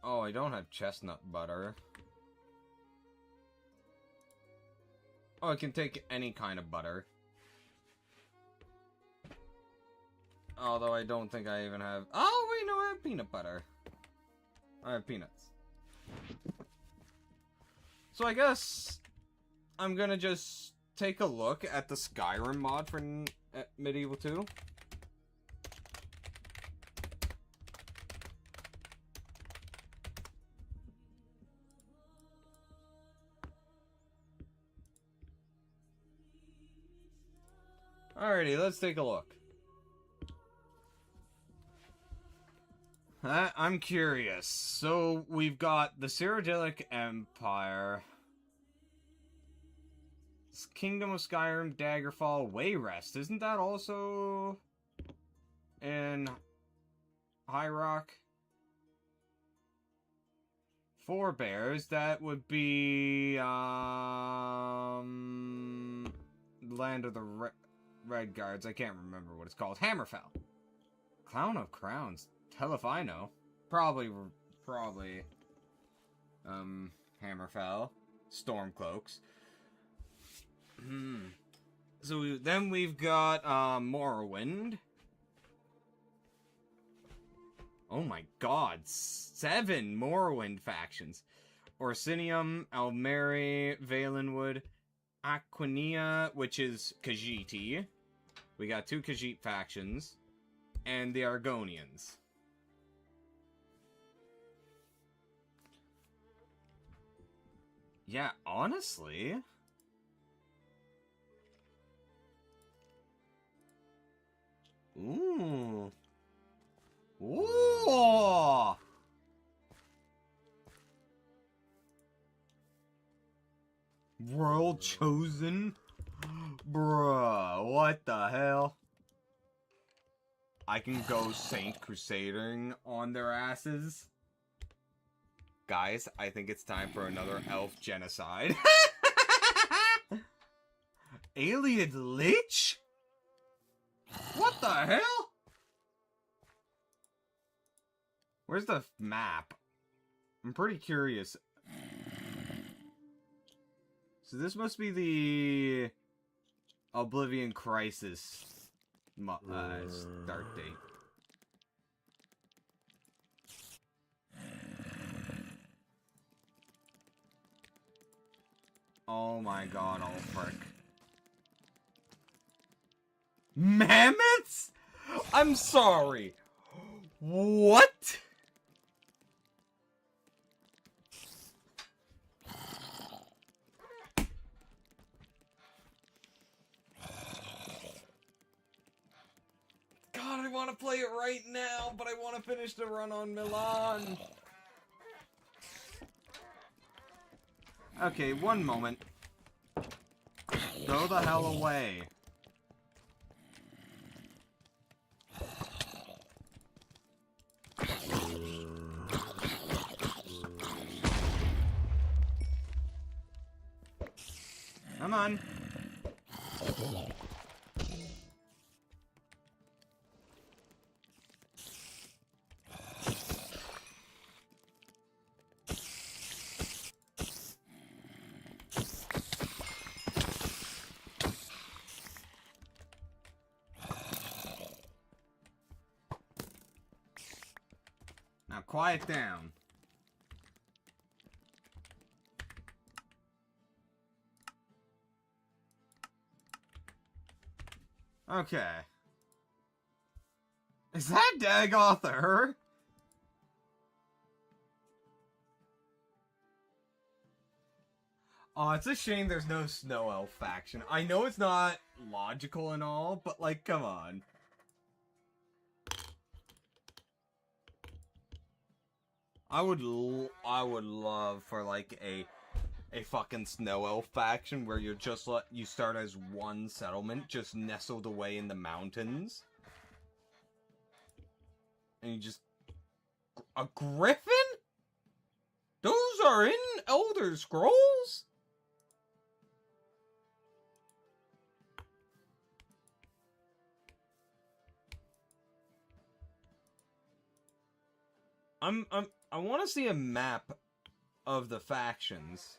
Oh, I don't have chestnut butter. Oh, I can take any kind of butter. Although I don't think I even have... Oh, wait, no, I have peanut butter. I have peanuts. So I guess I'm gonna just take a look at the Skyrim mod for Medieval 2. Alrighty, let's take a look. I'm curious. So, we've got the Cyrodiilic Empire, Kingdom of Skyrim, Daggerfall, Wayrest. Isn't that also in High Rock? Forebears, that would be, Land of the Red Guards. I can't remember what it's called. Hammerfell. Crown of Crowns. Hell if I know. Probably, Hammerfell. Stormcloaks. So then we've got, Morrowind. Oh my god, 7 Morrowind factions. Orsinium, Almeri, Valenwood, Aquinia, which is Khajiit. We got 2 Khajiit factions. And the Argonians. Yeah, honestly... Ooh. Ooh! World chosen? Bruh, what the hell? I can go Saint Crusadering on their asses. Guys, I think it's time for another elf genocide. Alien Lich? What the hell? Where's the map? I'm pretty curious. So this must be the Oblivion Crisis start date. Oh my god, all frick. Mammoths? I'm sorry. What? God, I want to play it right now, but I want to finish the run on Milan. Okay, one moment. Go the hell away. Come on. Now quiet down. Okay. Is that Dagoth her? Oh, it's a shame there's no Snow Elf faction. I know it's not logical and all, but, like, come on. I would love for, like, a fucking Snow Elf faction where you're just you start as one settlement just nestled away in the mountains. And you just... A griffin? Those are in Elder Scrolls? I want to see a map of the factions.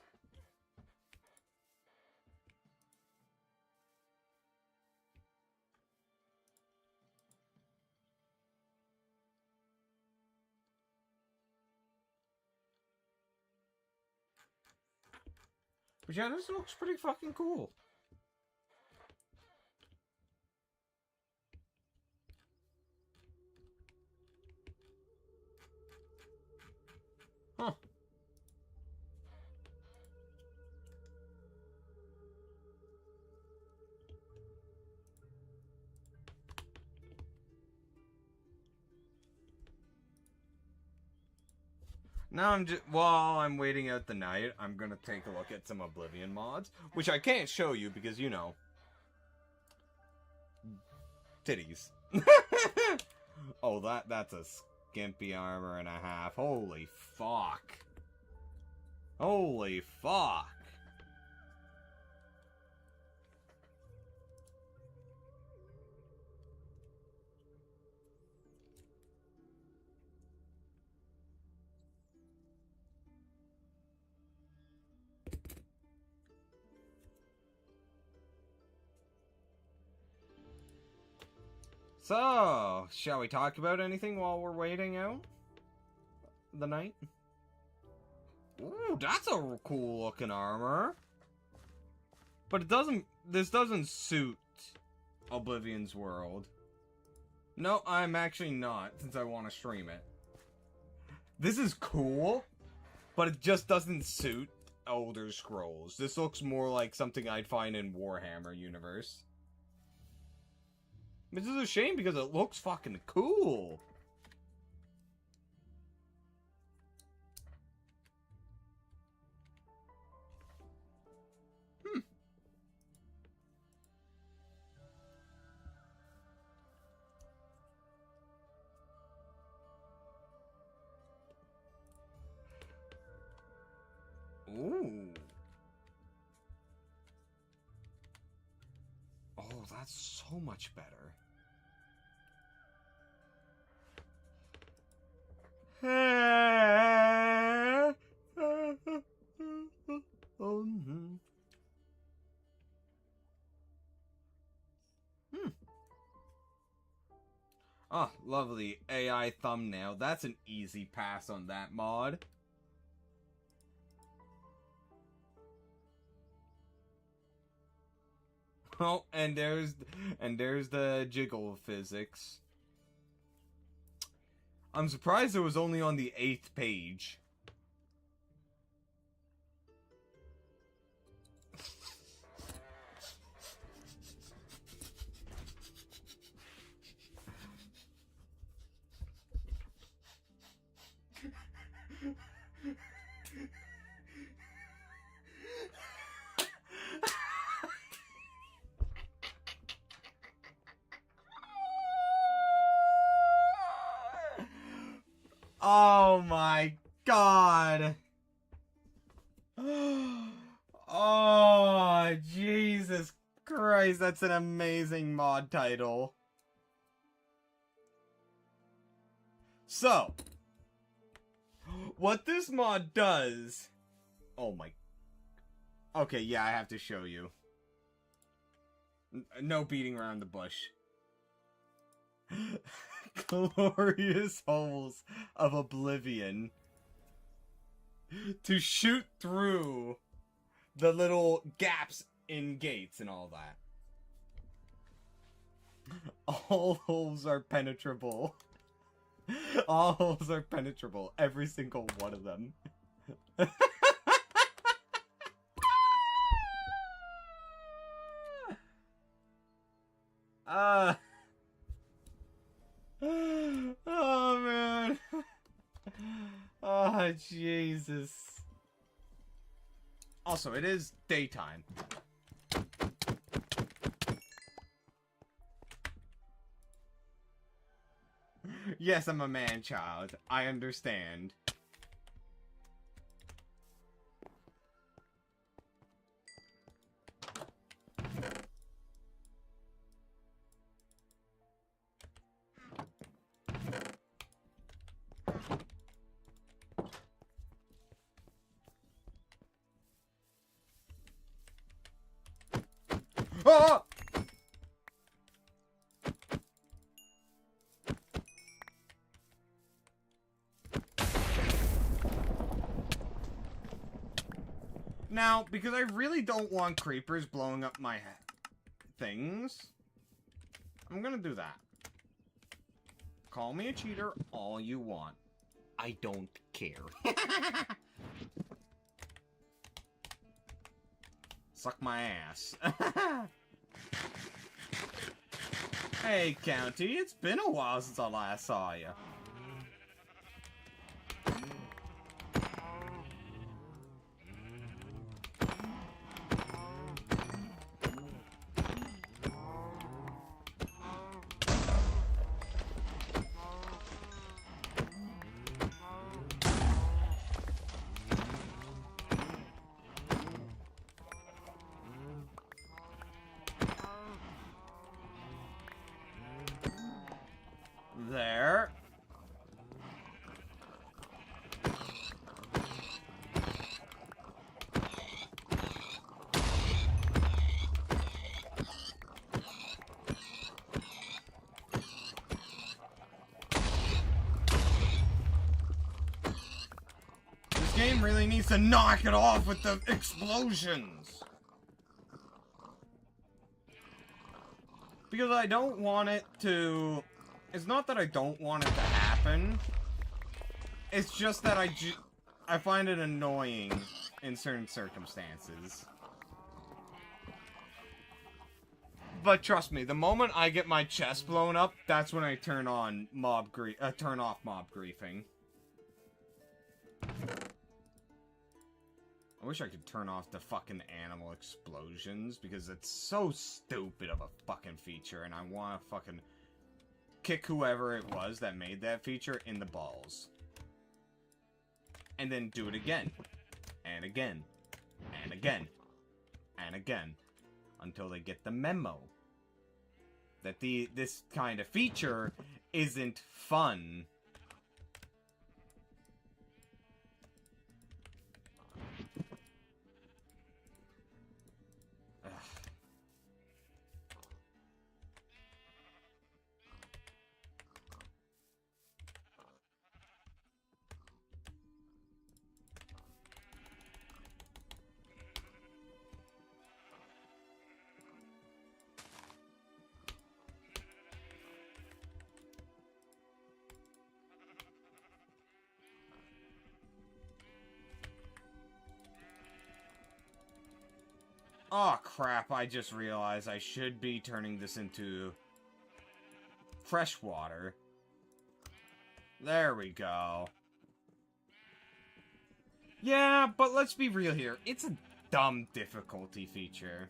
But yeah, this looks pretty fucking cool. Huh. Now while I'm waiting out the night, I'm gonna take a look at some Oblivion mods, which I can't show you because, you know, titties. Oh, that's a skimpy armor and a half. Holy fuck. Holy fuck. So, shall we talk about anything while we're waiting out the night? Ooh, that's a cool looking armor. But this doesn't suit Oblivion's world. No, I'm actually not, since I want to stream it. This is cool, but it just doesn't suit Elder Scrolls. This looks more like something I'd find in Warhammer universe. This is a shame because it looks fucking cool. Ooh. Oh, that's so much better. Oh, lovely AI thumbnail. That's an easy pass on that mod. Oh, and there's the jiggle physics. I'm surprised it was only on the 8th page. Oh my god. Oh, Jesus Christ, that's an amazing mod title. So, what this mod does... Oh my... Okay, yeah, I have to show you. No beating around the bush. Glorious holes of Oblivion. To shoot through the little gaps in gates and all that. All holes are penetrable. All holes are penetrable. Every single one of them. Oh, man. Oh, Jesus. Also, it is daytime. Yes, I'm a man-child. I understand. Oh! Now, because I really don't want creepers blowing up my things, I'm gonna do that. Call me a cheater all you want. I don't care. Suck my ass. Hey, County, it's been a while since I last saw you. There. This game really needs to knock it off with the explosions. Because I don't want it to... It's not that I don't want it to happen. It's just that I find it annoying in certain circumstances. But trust me, the moment I get my chest blown up, that's when I turn on turn off mob griefing. I wish I could turn off the fucking animal explosions, because it's so stupid of a fucking feature, and I want to fucking kick whoever it was that made that feature in the balls. And then do it again. And again. And again. And again. Until they get the memo. That this kind of feature isn't fun. Oh crap, I just realized I should be turning this into fresh water. There we go. Yeah, but let's be real here. It's a dumb difficulty feature.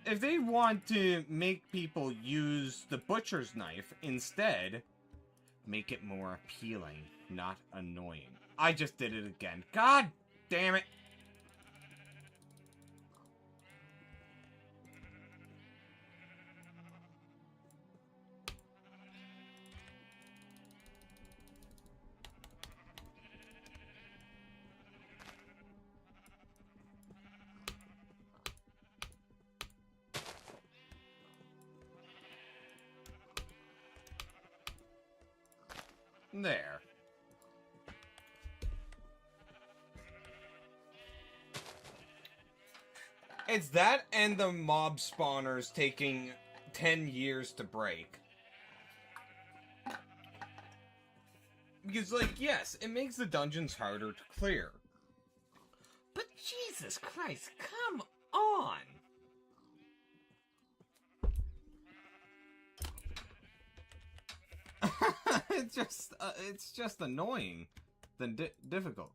If they want to make people use the butcher's knife instead, make it more appealing, not annoying. I just did it again. God damn it. There. It's that and the mob spawners taking 10 years to break. Because, like, yes, it makes the dungeons harder to clear. But Jesus Christ, come on! it's just annoying than difficult.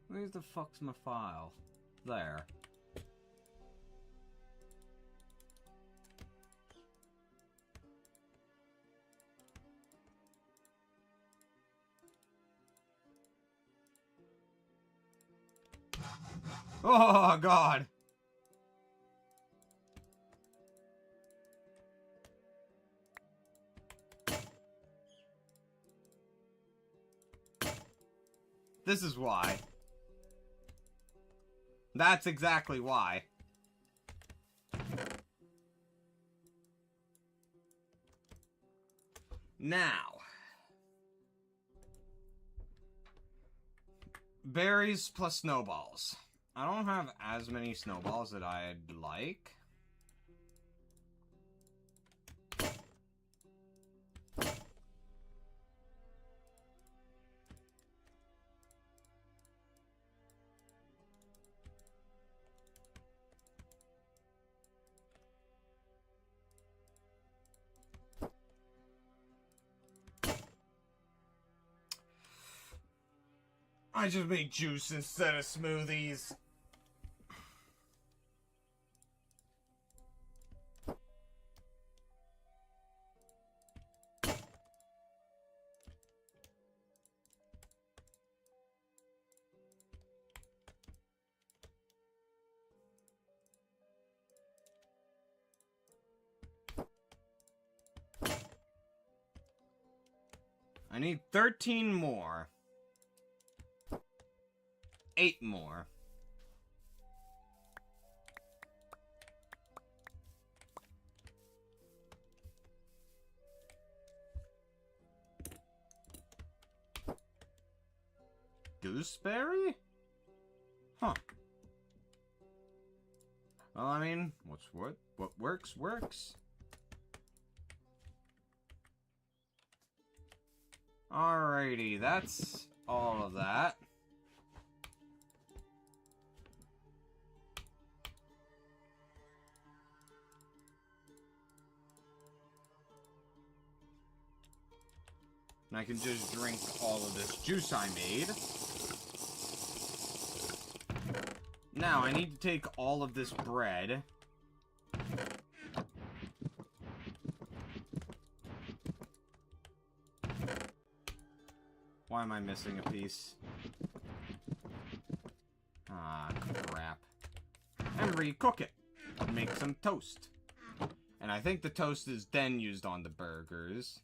Where the fuck's my file? There. Oh, God. This is why. That's exactly why. Now. Berries plus snowballs. I don't have as many snowballs that I'd like. I just make juice instead of smoothies. I need 13 more. 8 more. Gooseberry? Huh. Well, I mean, what works, works. Alrighty, that's all of that. And I can just drink all of this juice I made. Now, I need to take all of this bread. Why am I missing a piece? Ah, crap. And recook it. Make some toast. And I think the toast is then used on the burgers.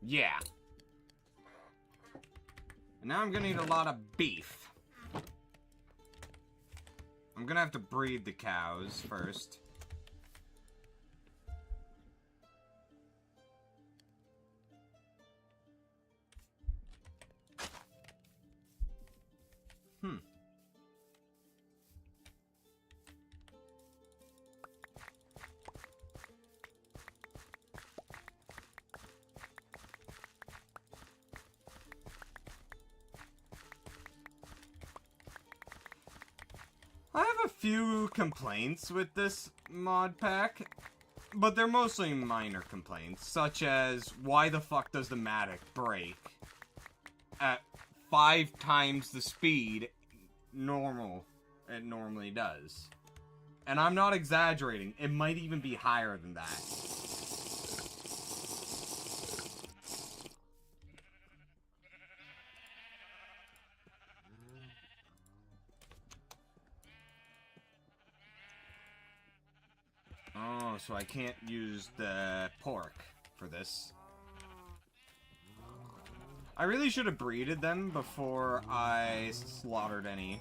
Yeah. And now I'm gonna eat a lot of beef. I'm gonna have to breed the cows first. I have a few complaints with this mod pack, but they're mostly minor complaints, such as, why the fuck does the Matic break at 5 times the speed it normally does? And I'm not exaggerating, it might even be higher than that. Oh, so I can't use the pork for this. I really should have breeded them before I slaughtered any.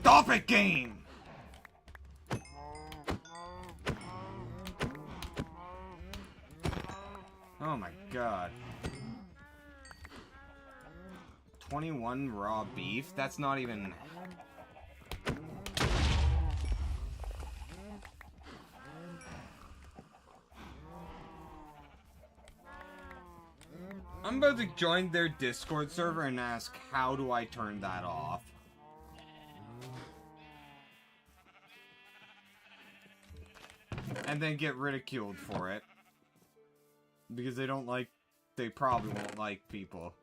Stop it, game! Oh my god. 21 raw beef? That's not even... I'm about to join their Discord server and ask, how do I turn that off? And then get ridiculed for it. Because they don't like... They probably won't like people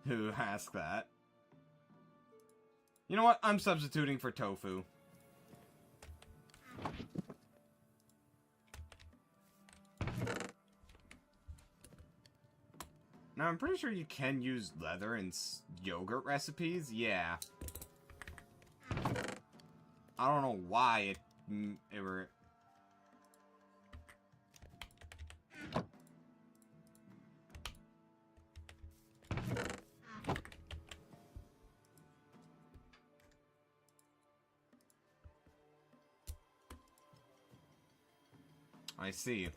who ask that. You know what? I'm substituting for tofu. Now, I'm pretty sure you can use leather in yogurt recipes. Yeah. I don't know why it were... I see.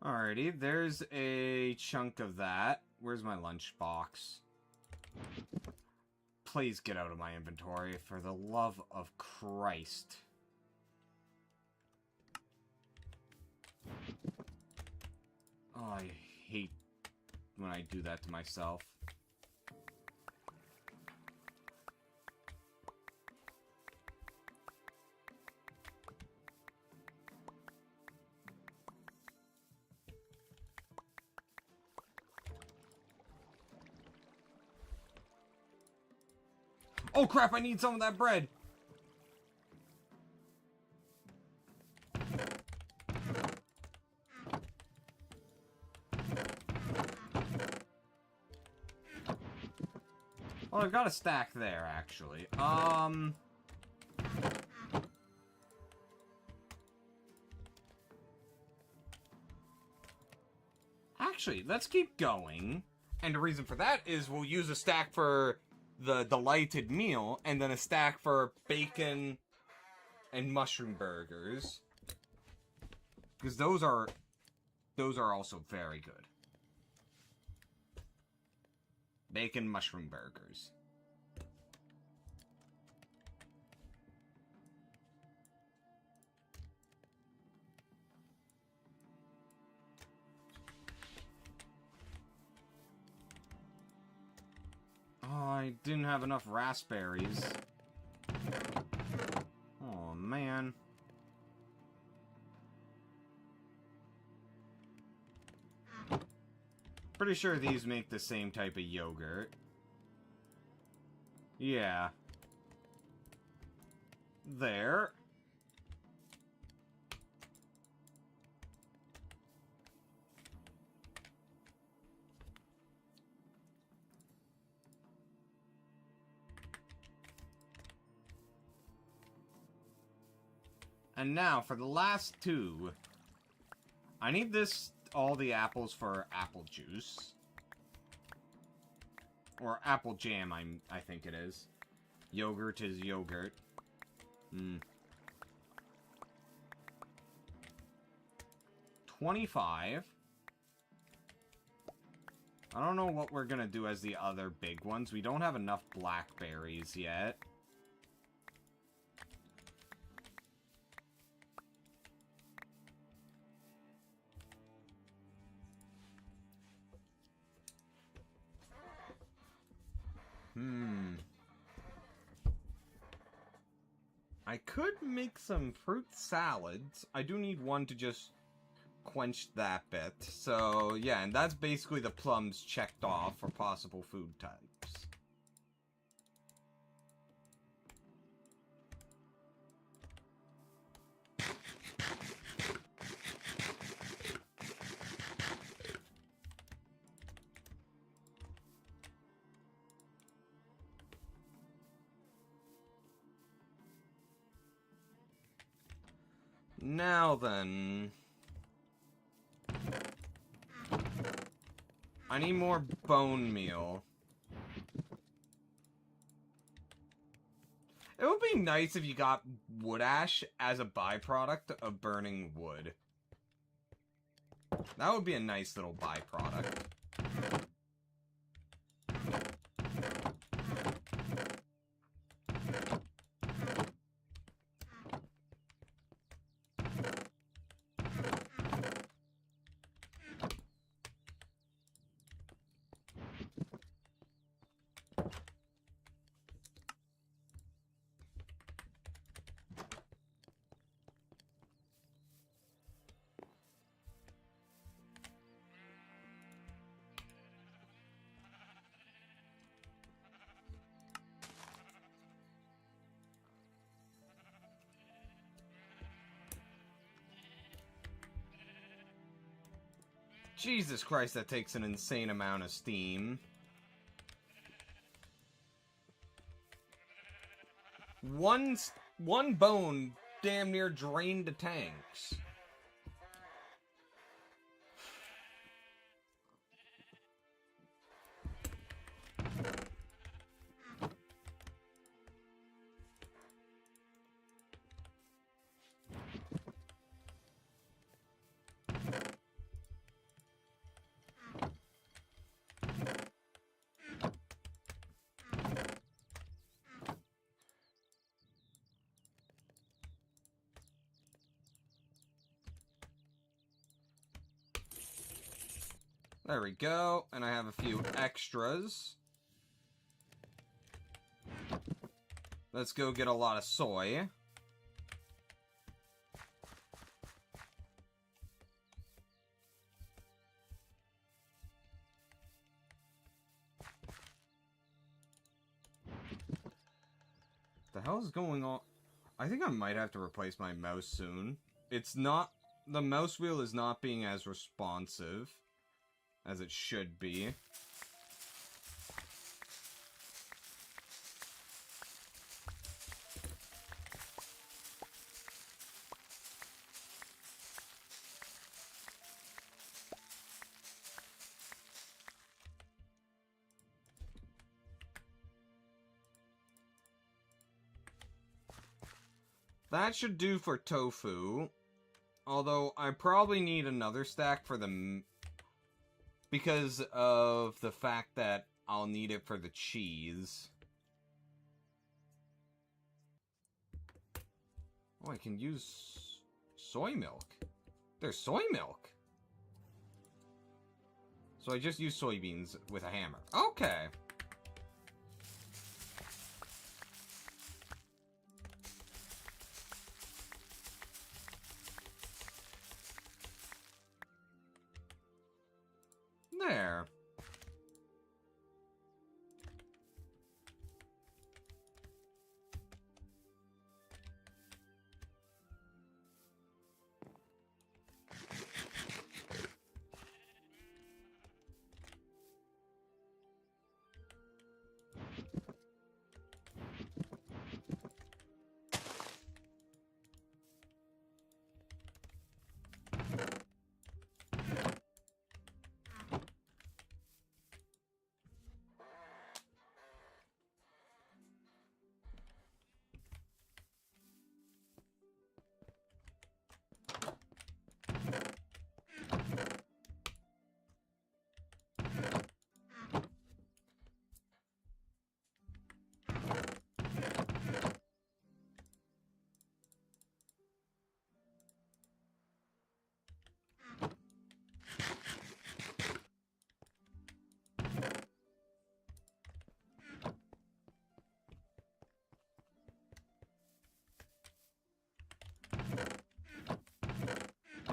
Alrighty, there's a chunk of that. Where's my lunchbox? Please get out of my inventory, for the love of Christ. Oh, I hate when I do that to myself. Oh crap, I need some of that bread! Well, I've got a stack there, actually. Actually, let's keep going. And the reason for that is we'll use a stack for the delighted meal, and then a stack for bacon and mushroom burgers. Because those are also very good. Bacon mushroom burgers. Oh, I didn't have enough raspberries. Oh, man. Pretty sure these make the same type of yogurt. Yeah. There. And now, for the last two. I need all the apples for apple juice. Or apple jam, I think it is. Yogurt is yogurt. 25. I don't know what we're gonna do as the other big ones. We don't have enough blackberries yet. I could make some fruit salads. I do need one to just quench that bit. So, yeah, and that's basically the plums checked off for possible food types. Now then... I need more bone meal. It would be nice if you got wood ash as a byproduct of burning wood. That would be a nice little byproduct. Jesus Christ, that takes an insane amount of steam. One bone damn near drained the tanks. There we go, and I have a few extras. Let's go get a lot of soy. What the hell is going on? I think I might have to replace my mouse soon. It's not... The mouse wheel is not being as responsive as it should be. That should do for tofu. Although, I probably need another stack for the... because of the fact that I'll need it for the cheese. Oh, I can use soy milk. There's soy milk. So I just use soybeans with a hammer. Okay. There.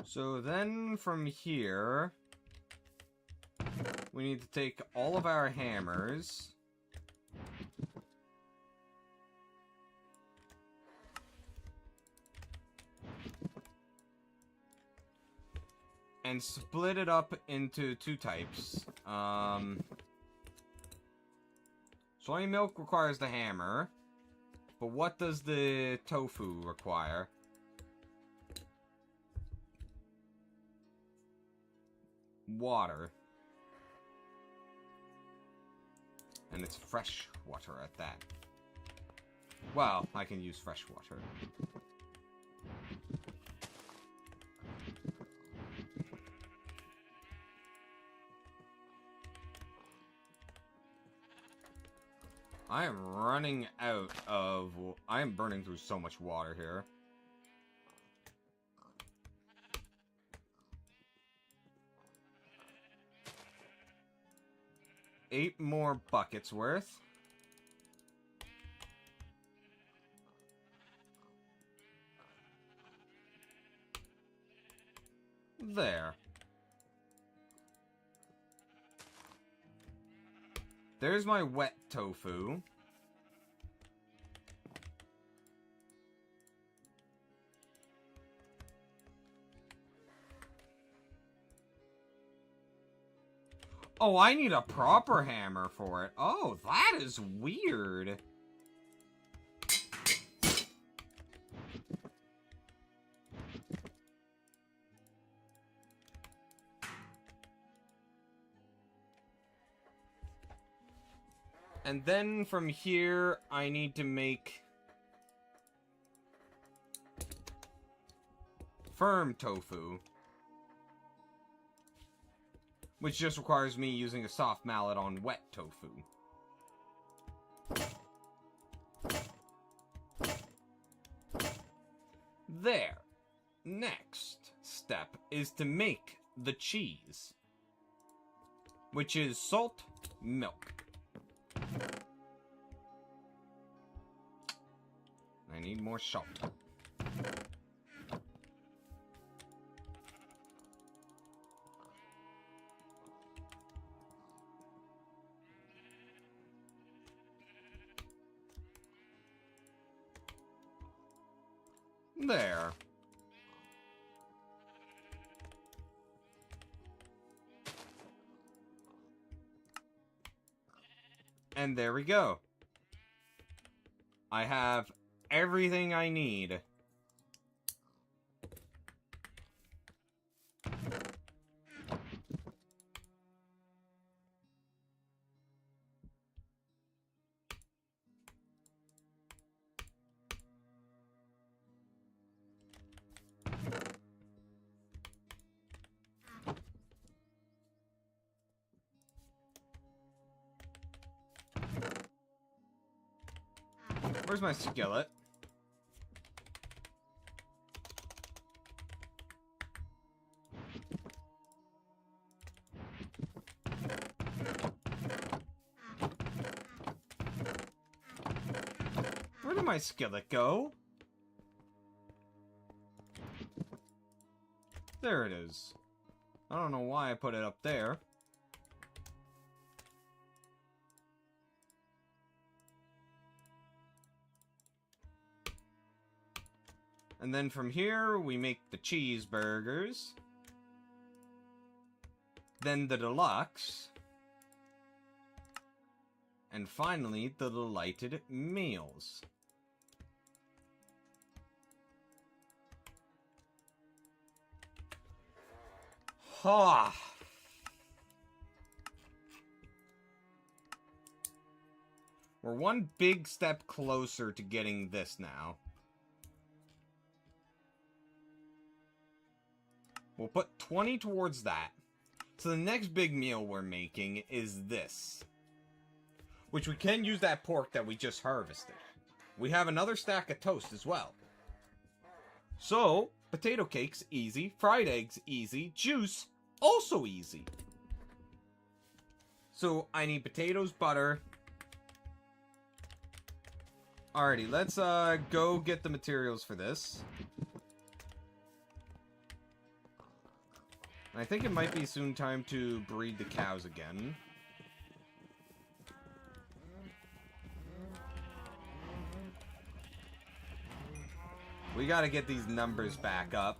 So then from here, we need to take all of our hammers. And split it up into two types. Soy milk requires the hammer. But what does the tofu require? Water. And it's fresh water at that. Well, I can use fresh water. I am running out of... I am burning through so much water here. Eight more buckets worth. There. There's my wet tofu. Oh, I need a proper hammer for it. Oh, that is weird. And then from here, I need to make firm tofu. Which just requires me using a soft mallet on wet tofu. There. Next step is to make the cheese. Which is salt, milk. I need more salt. There. And there we go. I have everything I need. Where's my skillet? Where did my skillet go? There it is. I don't know why I put it up there. And then from here, we make the cheeseburgers. Then the deluxe. And finally, the delighted meals. Ha! We're one big step closer to getting this now. We'll put 20 towards that. So the next big meal we're making is this. Which we can use that pork that we just harvested. We have another stack of toast as well. So, potato cakes, easy. Fried eggs, easy. Juice, also easy. So, I need potatoes, butter. Alrighty, let's go get the materials for this. I think it might be soon time to breed the cows again. We gotta get these numbers back up.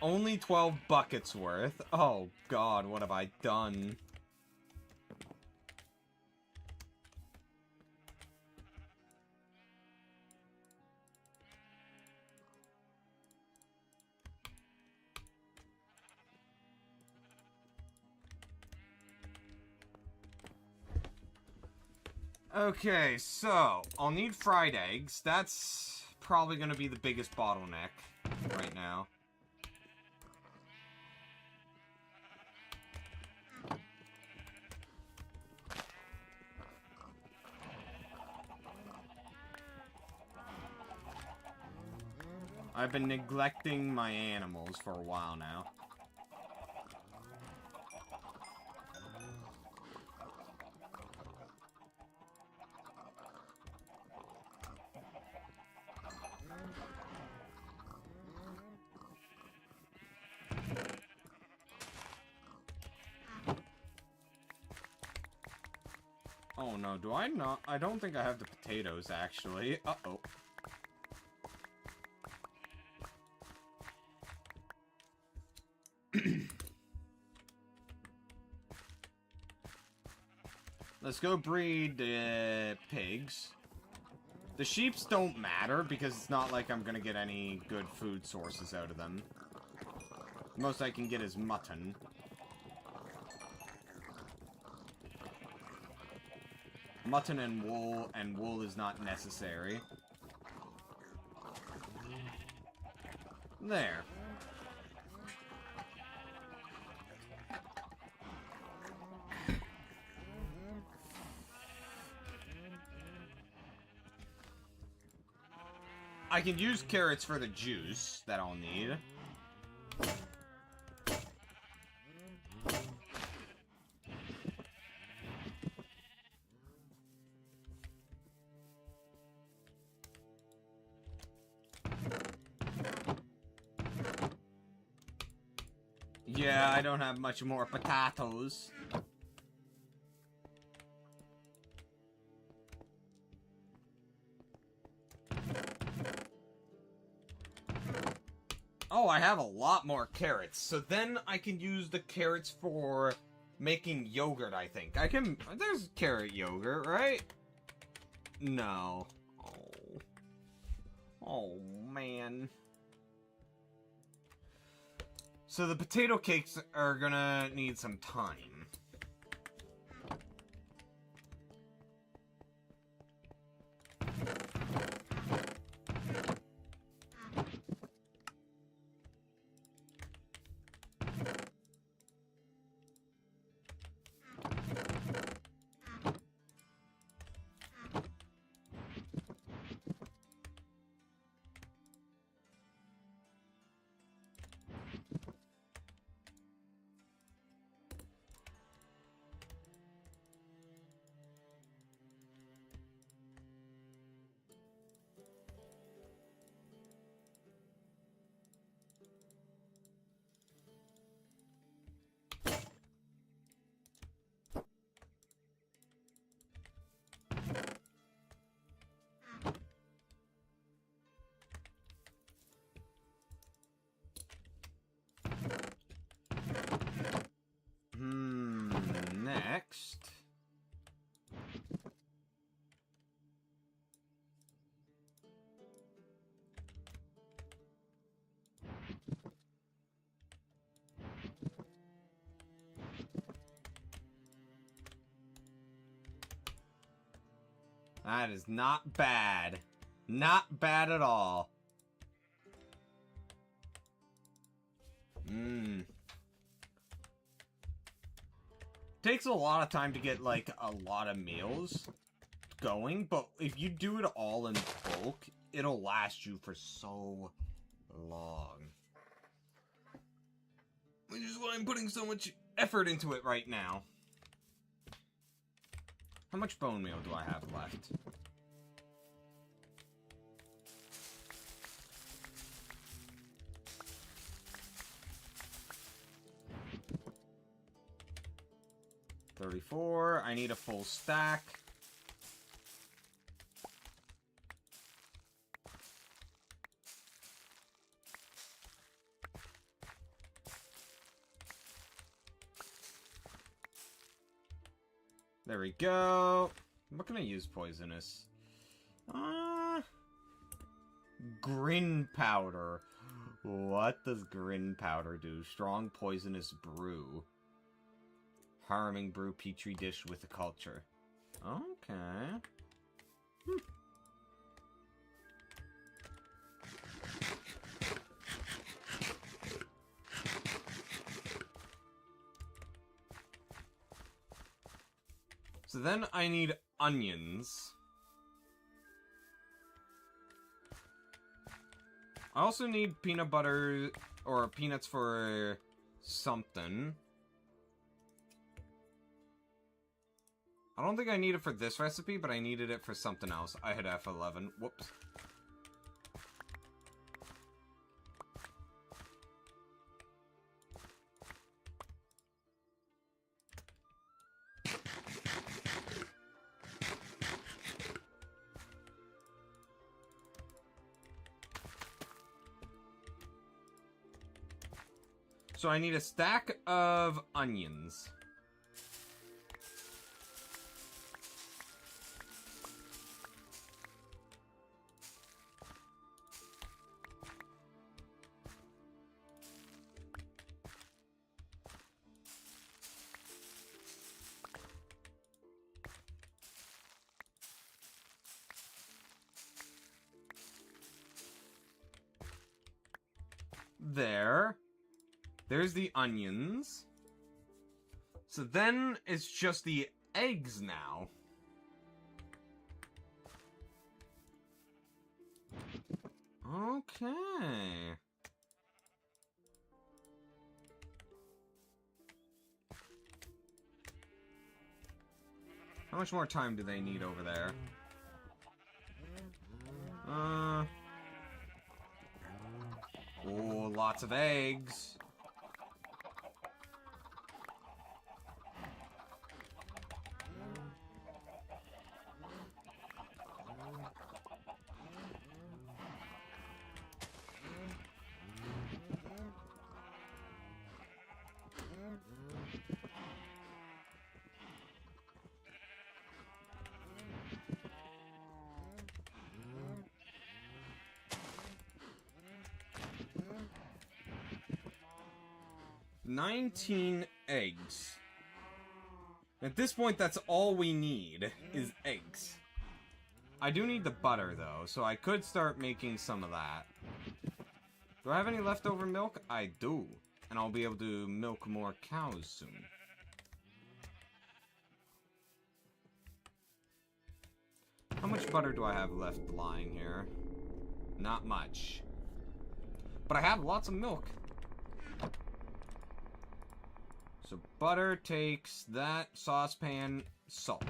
Only 12 buckets worth? Oh god, what have I done? Okay, so, I'll need fried eggs. That's probably gonna be the biggest bottleneck right now. I've been neglecting my animals for a while now. Oh no, do I not? I don't think I have the potatoes, actually. Uh-oh. Let's go breed pigs. The sheeps don't matter, because it's not like I'm gonna get any good food sources out of them. The most I can get is mutton. Mutton and wool is not necessary. There. I can use carrots for the juice that I'll need. Yeah, I don't have much more potatoes. Oh, I have a lot more carrots. So then I can use the carrots for making yogurt, I think. There's carrot yogurt, right? No. Oh. Oh, man. So the potato cakes are gonna need some time. Next. That is not bad. Not bad at all. Takes a lot of time to get, like, a lot of meals going, but if you do it all in bulk, it'll last you for so long. Which is why I'm putting so much effort into it right now. How much bone meal do I have left? $34. I need a full stack. There we go. What can I use poisonous? Grin powder. What does grin powder do? Strong poisonous brew. Harming brew petri dish with a culture. Okay. So then I need onions. I also need peanut butter or peanuts for something. I don't think I need it for this recipe, but I needed it for something else. I had F11. Whoops. So I need a stack of onions. There. There's the onions. So then it's just the eggs now. Okay. How much more time do they need over there? Oh, lots of eggs. $19 eggs. At this point, that's all we need, is eggs. I do need the butter, though, so I could start making some of that. Do I have any leftover milk? I do. And I'll be able to milk more cows soon. How much butter do I have left lying here? Not much. But I have lots of milk. So butter takes that, saucepan, salt.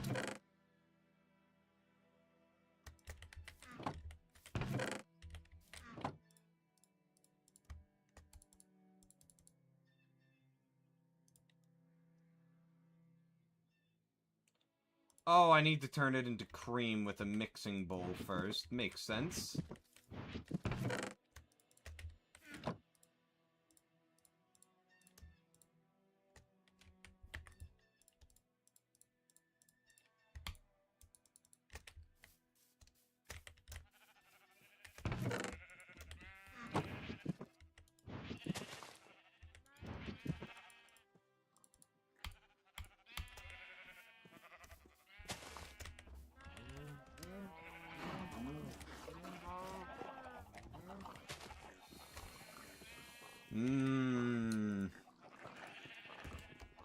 Oh, I need to turn it into cream with a mixing bowl first. Makes sense.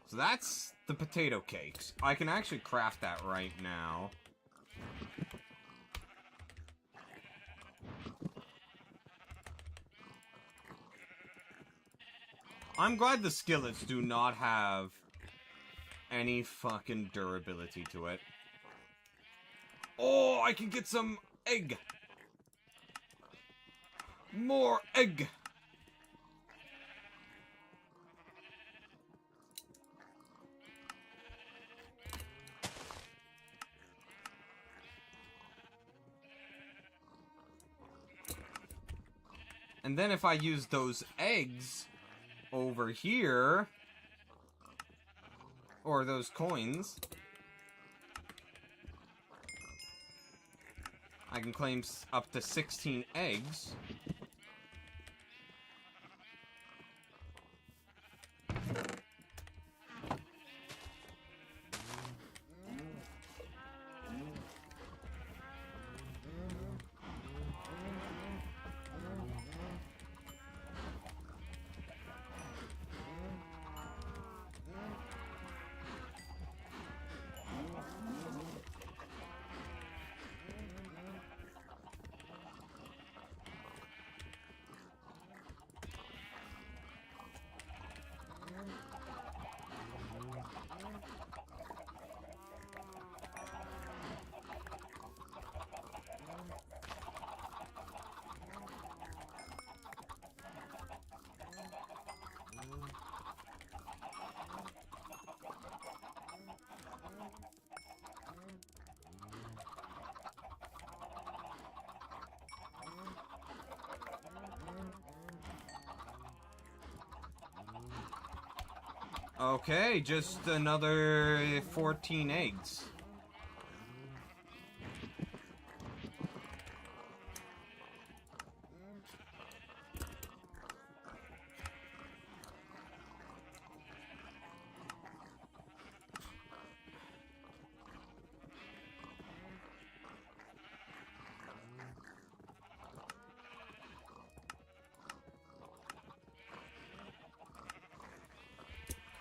So that's the potato cakes. I can actually craft that right now. I'm glad the skillets do not have any fucking durability to it. Oh, I can get some egg. More egg. And then if I use those eggs over here, or those coins, I can claim up to 16 eggs. Okay, just another 14 eggs.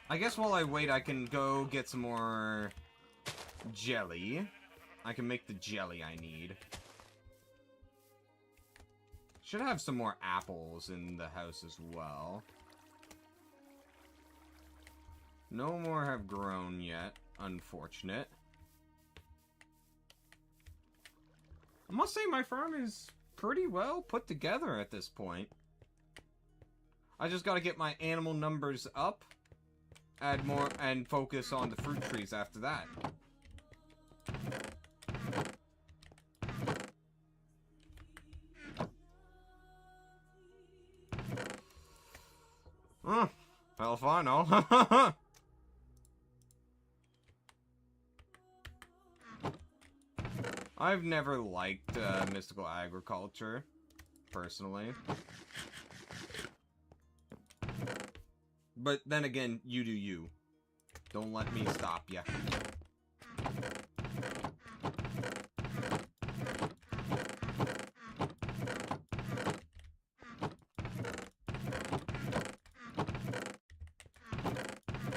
I guess while I wait, I can go get some more jelly. I can make the jelly I need. Should have some more apples in the house as well. No more have grown yet. Unfortunate. I must say my farm is pretty well put together at this point. I just gotta get my animal numbers up. Add more and focus on the fruit trees after that. Hell if I know. I've never liked mystical agriculture, personally. But then again, you do you. Don't let me stop ya.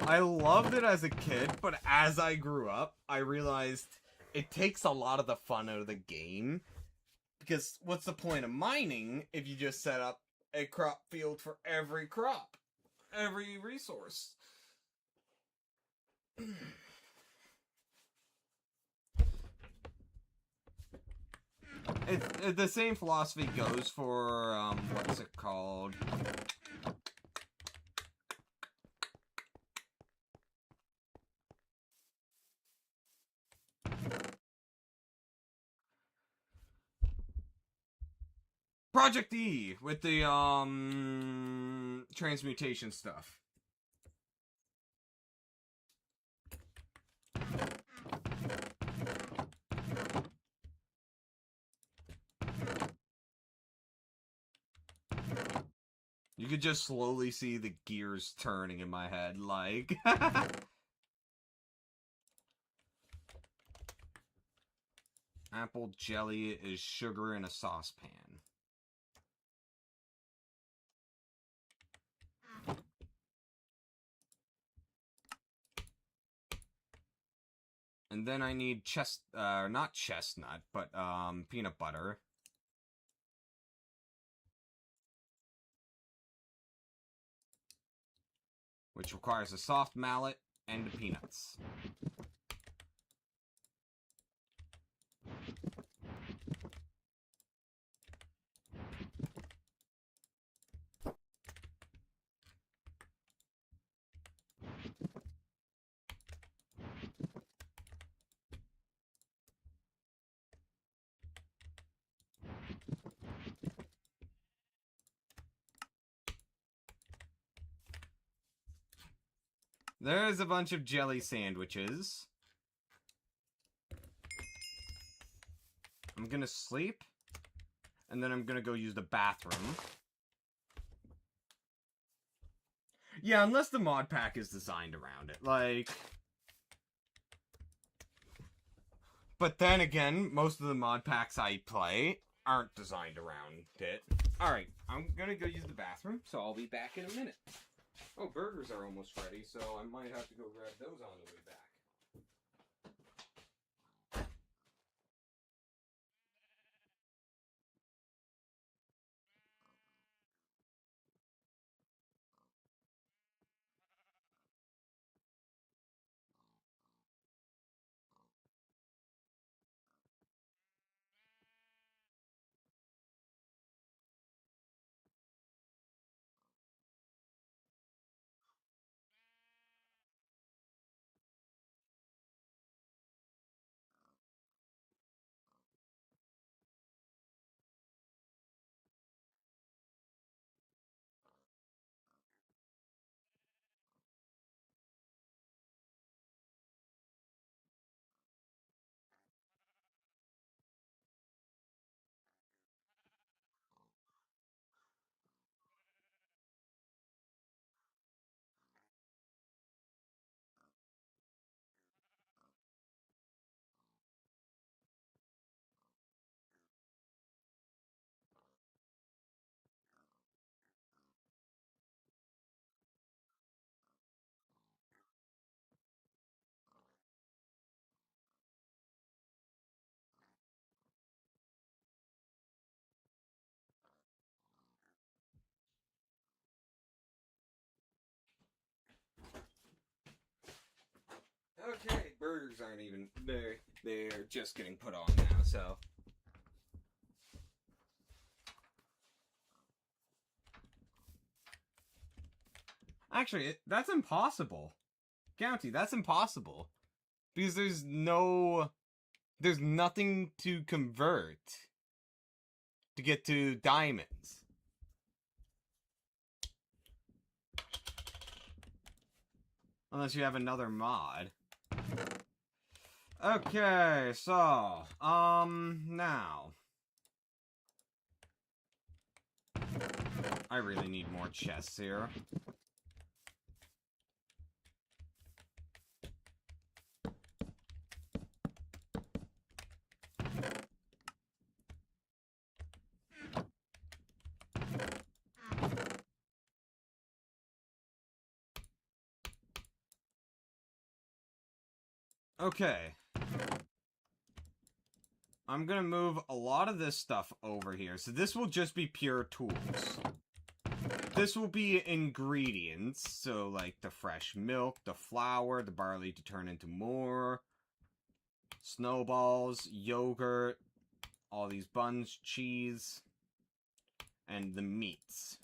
I loved it as a kid, but as I grew up, I realized it takes a lot of the fun out of the game. Because what's the point of mining if you just set up a crop field for every crop? Every resource. The same philosophy goes for, what's it called? Project E with the, transmutation stuff. You could just slowly see the gears turning in my head, like... Apple jelly is sugar in a saucepan. And then I need not chestnut, but, peanut butter. Which requires a soft mallet and peanuts. There's a bunch of jelly sandwiches. I'm gonna sleep. And then I'm gonna go use the bathroom. Yeah, unless the mod pack is designed around it. Like... But then again, most of the mod packs I play aren't designed around it. Alright, I'm gonna go use the bathroom, so I'll be back in a minute. Oh, burgers are almost ready, so I might have to go grab those on the way back. Okay, burgers aren't even... They're just getting put on now, so... Actually, that's impossible. County, that's impossible. Because there's nothing to convert to get to diamonds. Unless you have another mod. Okay, so, now. I really need more chests here. Okay. I'm gonna move a lot of this stuff over here. So this will just be pure tools. This will be ingredients. So like the fresh milk, the flour, the barley to turn into more, snowballs, yogurt, all these buns, cheese, and the meats.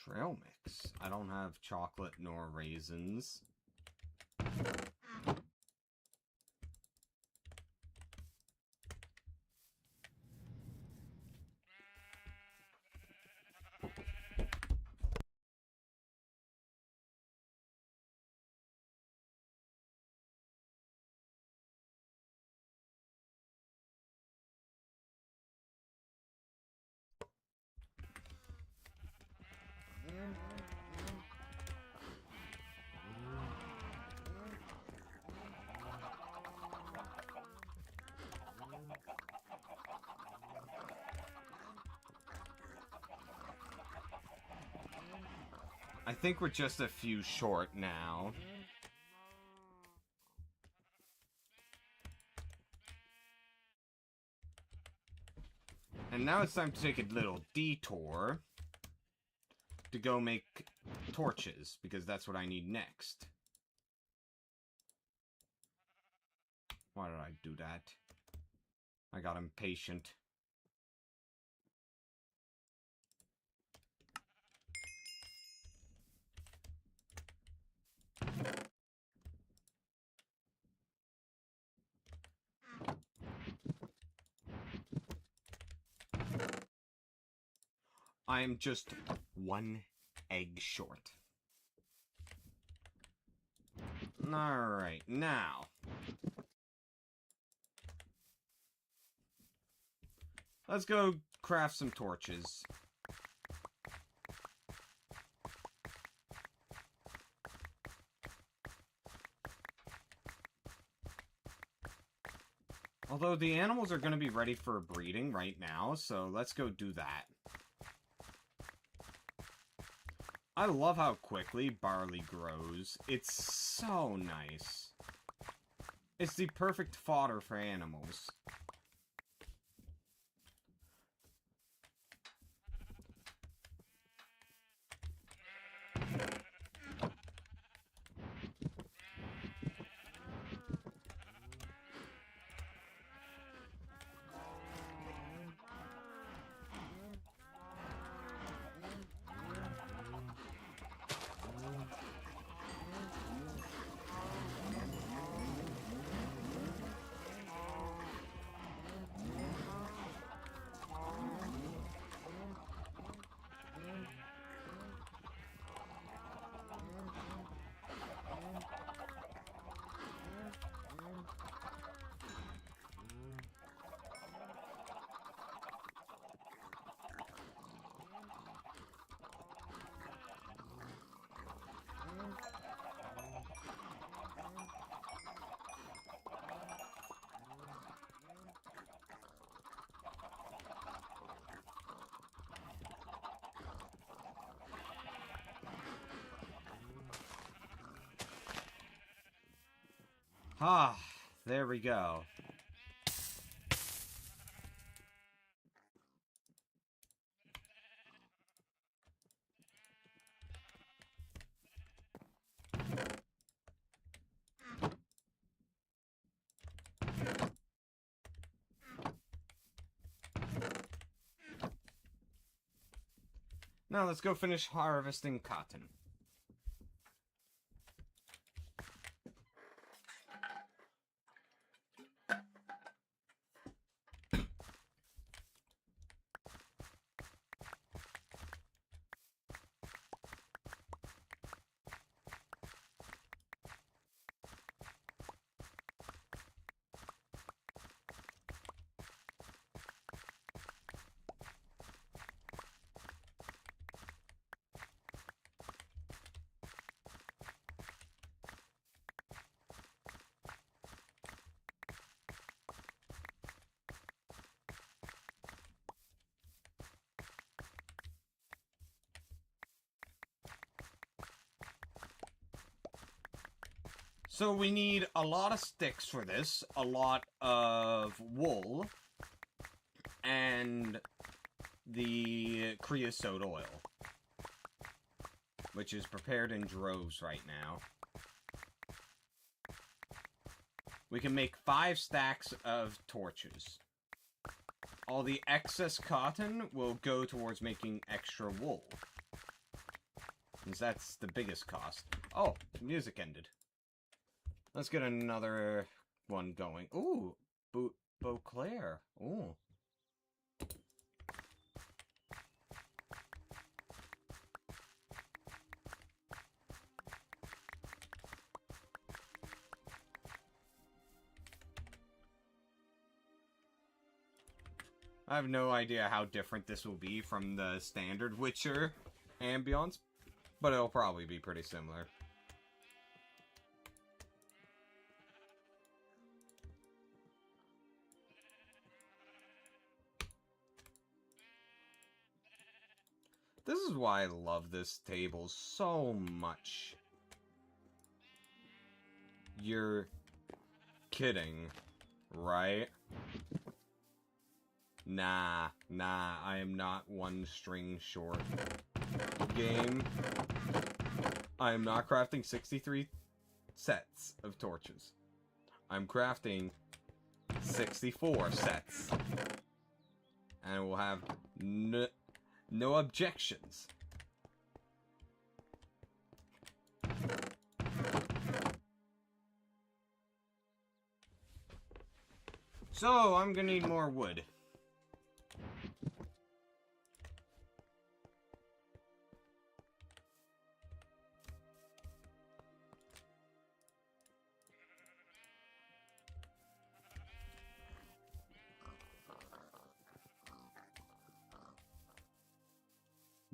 Trail mix. I don't have chocolate nor raisins. I think we're just a few short now. And now it's time to take a little detour to go make torches, because that's what I need next. Why did I do that? I got impatient. I am just one egg short. Alright, now. Let's go craft some torches. Although the animals are going to be ready for breeding right now, so let's go do that. I love how quickly barley grows. It's so nice. It's the perfect fodder for animals. Ah, there we go. Now let's go finish harvesting cotton. So we need a lot of sticks for this, a lot of wool, and the creosote oil, which is prepared in droves right now. We can make 5 stacks of torches. All the excess cotton will go towards making extra wool, since that's the biggest cost. Oh, the music ended. Let's get another one going. Ooh, Beauclair. Ooh. I have no idea how different this will be from the standard Witcher ambience, but it'll probably be pretty similar. This is why I love this table so much. You're kidding, right? Nah, I am not one string short. Game. I am not crafting 63 sets of torches. I'm crafting 64 sets. And we'll have no objections. So, I'm gonna need more wood.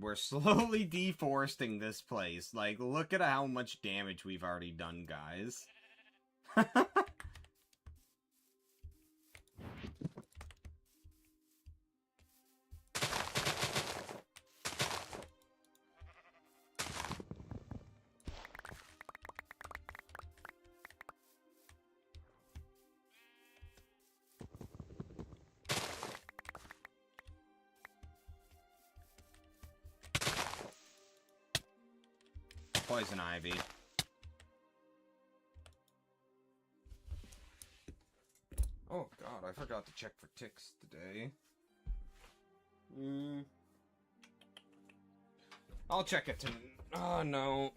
We're slowly deforesting this place. Like, look at how much damage we've already done, guys. Poison ivy. Oh god, I forgot to check for ticks today. I'll check it tonight. Oh, no.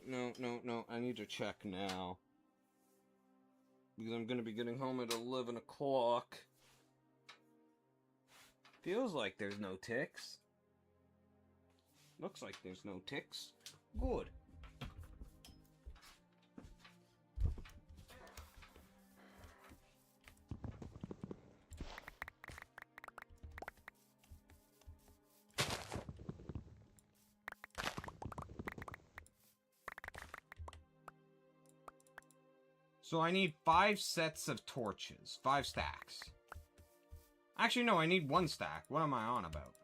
I need to check now. Because I'm gonna be getting home at 11 o'clock. Feels like there's no ticks. Looks like there's no ticks. Good. So I need 5 sets of torches. 5 stacks. Actually, no, I need 1 stack. What am I on about?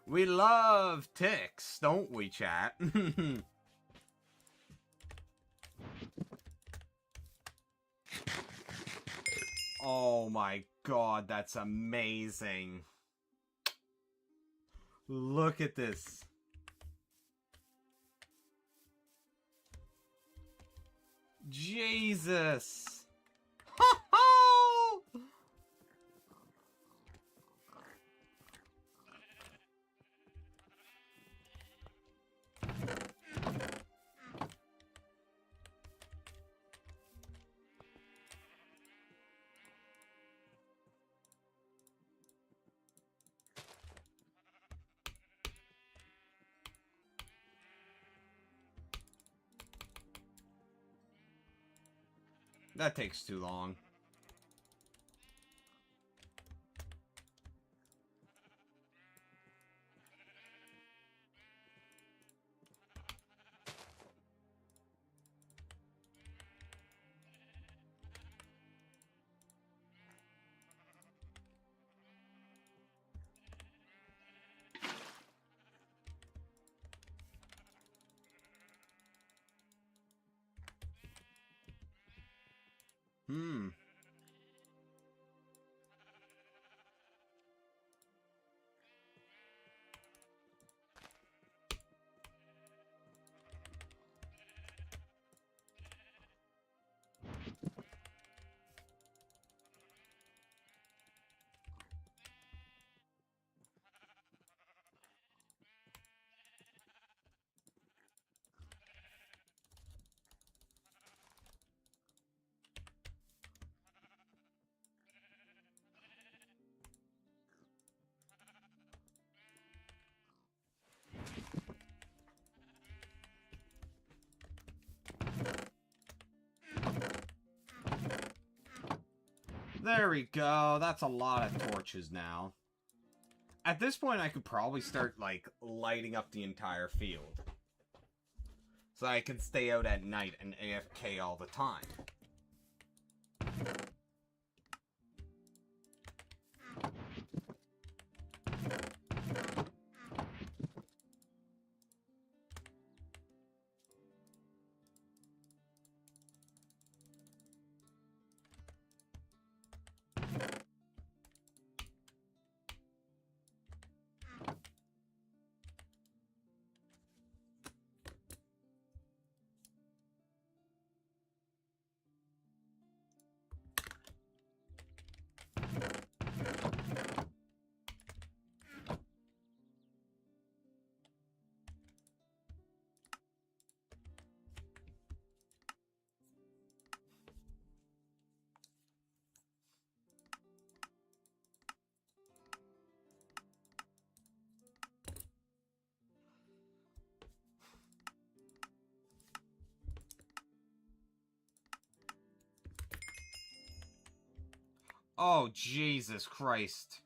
We love ticks, don't we, chat? Oh my god, that's amazing. Look at this. Jesus. That takes too long. There we go. That's a lot of torches now. At this point, I could probably start, like, lighting up the entire field. So I can stay out at night and AFK all the time. Oh, Jesus Christ.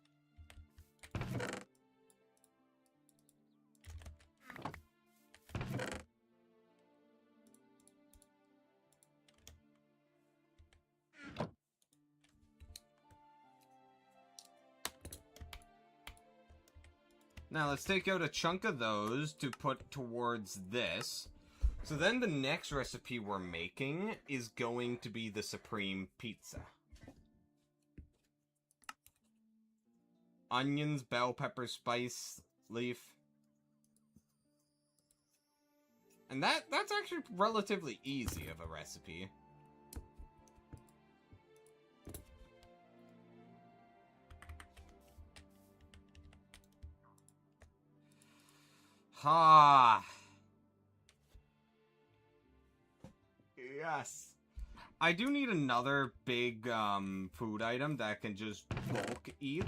Now, let's take out a chunk of those to put towards this. So then the next recipe we're making is going to be the Supreme Pizza. Onions, bell pepper, spice, leaf. And that's actually relatively easy of a recipe. Ha! Yes. I do need another big food item that can just bulk eat.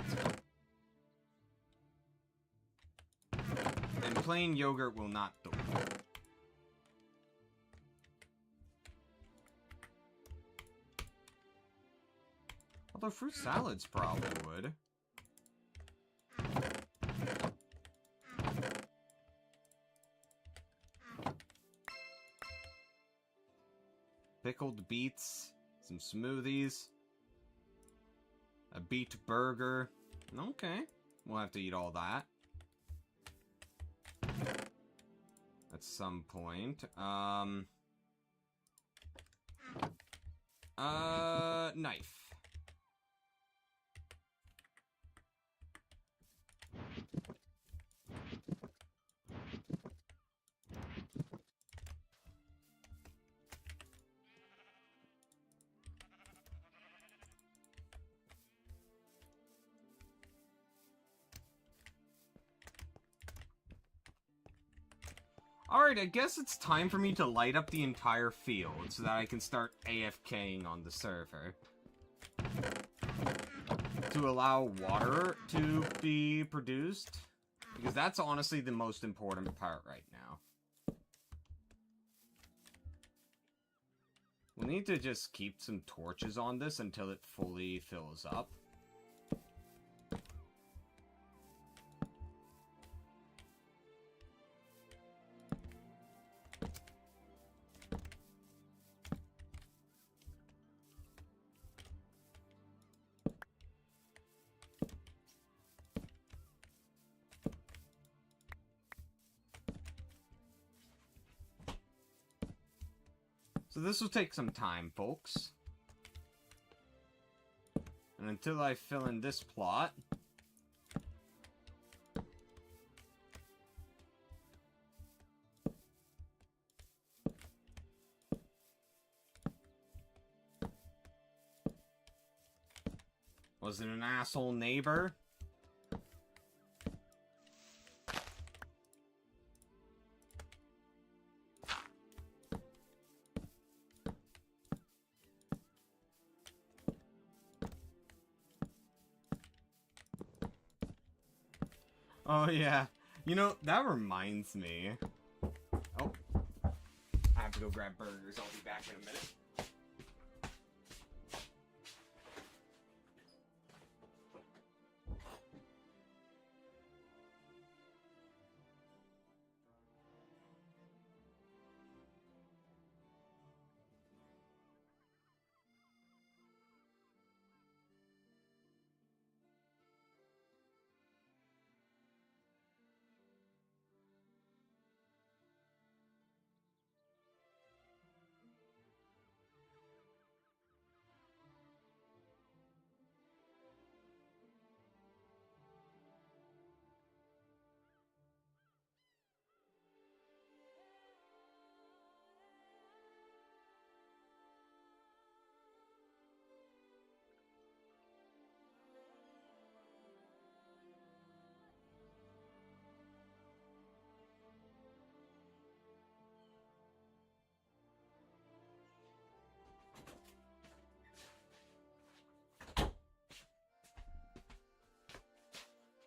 And plain yogurt will not do. Although fruit salads probably would. Pickled beets, some smoothies, a beet burger. Okay, we'll have to eat all that at some point. Knife. Alright, I guess it's time for me to light up the entire field so that I can start AFKing on the server. To allow water to be produced. Because that's honestly the most important part right now. We'll need to just keep some torches on this until it fully fills up. So this will take some time, folks. And until I fill in this plot... Was it an asshole neighbor? Oh, yeah. You know, that reminds me. Oh. I have to go grab burgers. I'll be back in a minute.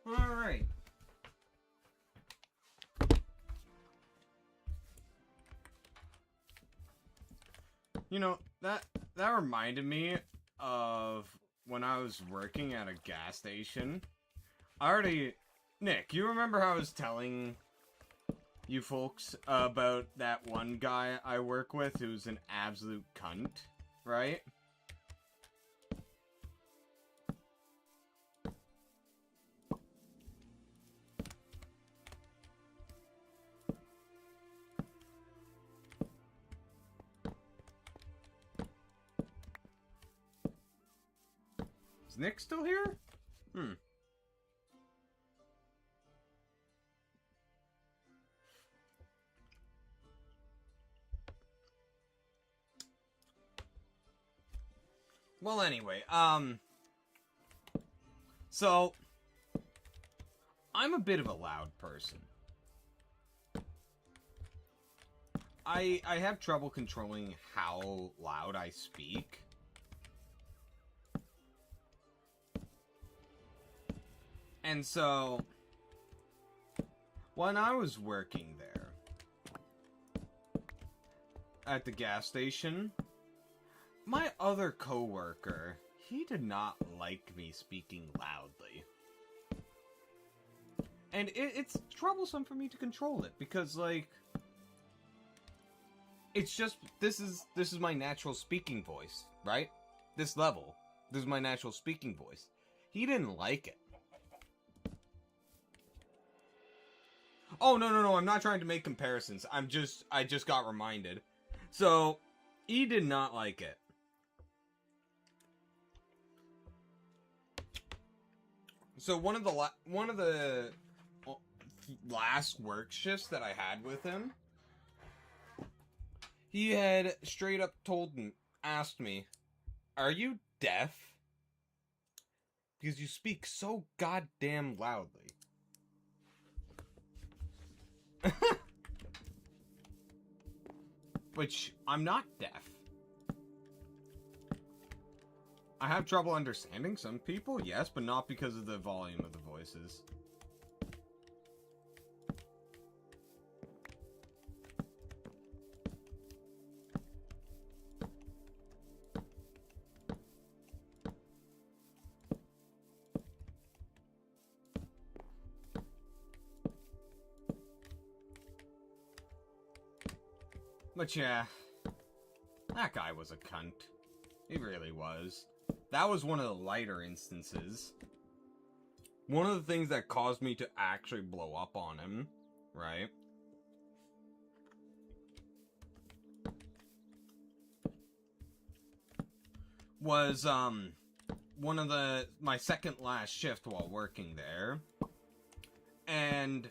Alright. You know, that reminded me of when I was working at a gas station, I already... Nick, you remember how I was telling you folks about that one guy I work with who's an absolute cunt, right? Is Nick still here? Well, anyway, so, I'm a bit of a loud person. I have trouble controlling how loud I speak. And so, when I was working there, at the gas station, my other coworker, he did not like me speaking loudly. And it's troublesome for me to control it, because, like, it's just, this is my natural speaking voice, right? This level, this is my natural speaking voice. He didn't like it. Oh, no, I'm not trying to make comparisons. I just got reminded. So, he did not like it. So one of the last work shifts that I had with him, he had straight up asked me, "Are you deaf? Because you speak so goddamn loudly." Which, I'm not deaf. I have trouble understanding some people, yes, but not because of the volume of the voices. But yeah, that guy was a cunt. He really was. That was one of the lighter instances. One of the things that caused me to actually blow up on him, right? Was, one of my second last shift while working there. And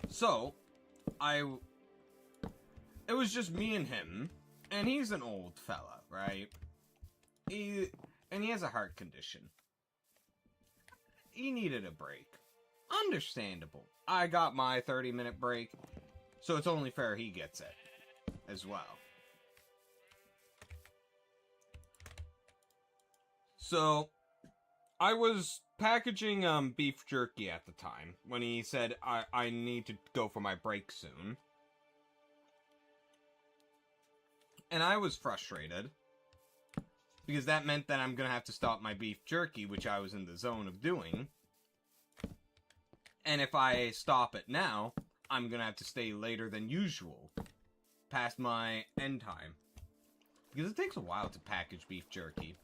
so, it was just me and him, and he's an old fella, right? He has a heart condition. He needed a break. Understandable. I got my 30-minute break, so it's only fair he gets it as well. So, I was packaging beef jerky at the time when he said I need to go for my break soon. And I was frustrated, because that meant that I'm gonna have to stop my beef jerky, which I was in the zone of doing. And if I stop it now, I'm gonna have to stay later than usual, past my end time. Because it takes a while to package beef jerky.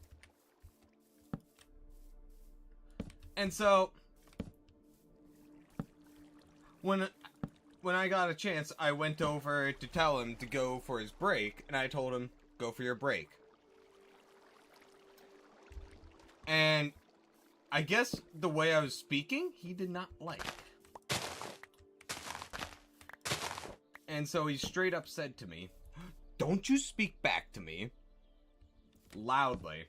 And so, when I got a chance, I went over to tell him to go for his break, and I told him, go for your break. And I guess the way I was speaking, he did not like. And so he straight up said to me, "Don't you speak back to me," loudly.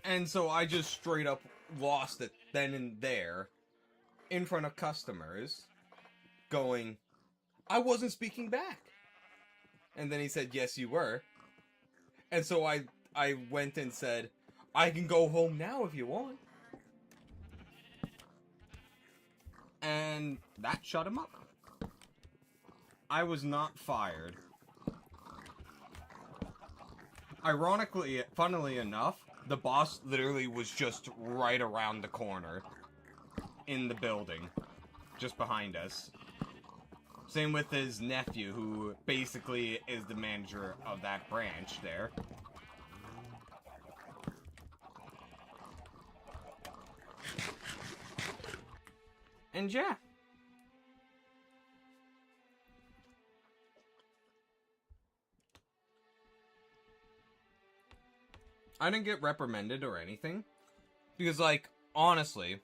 And so I just straight up lost it then and there, in front of customers, going, "I wasn't speaking back." And then he said, "Yes, you were." And so I went and said, "I can go home now if you want." And that shut him up. I was not fired. Ironically, funnily enough, the boss literally was just right around the corner in the building, just behind us. Same with his nephew, who basically is the manager of that branch there. And yeah. I didn't get reprimanded or anything. Because, like, honestly,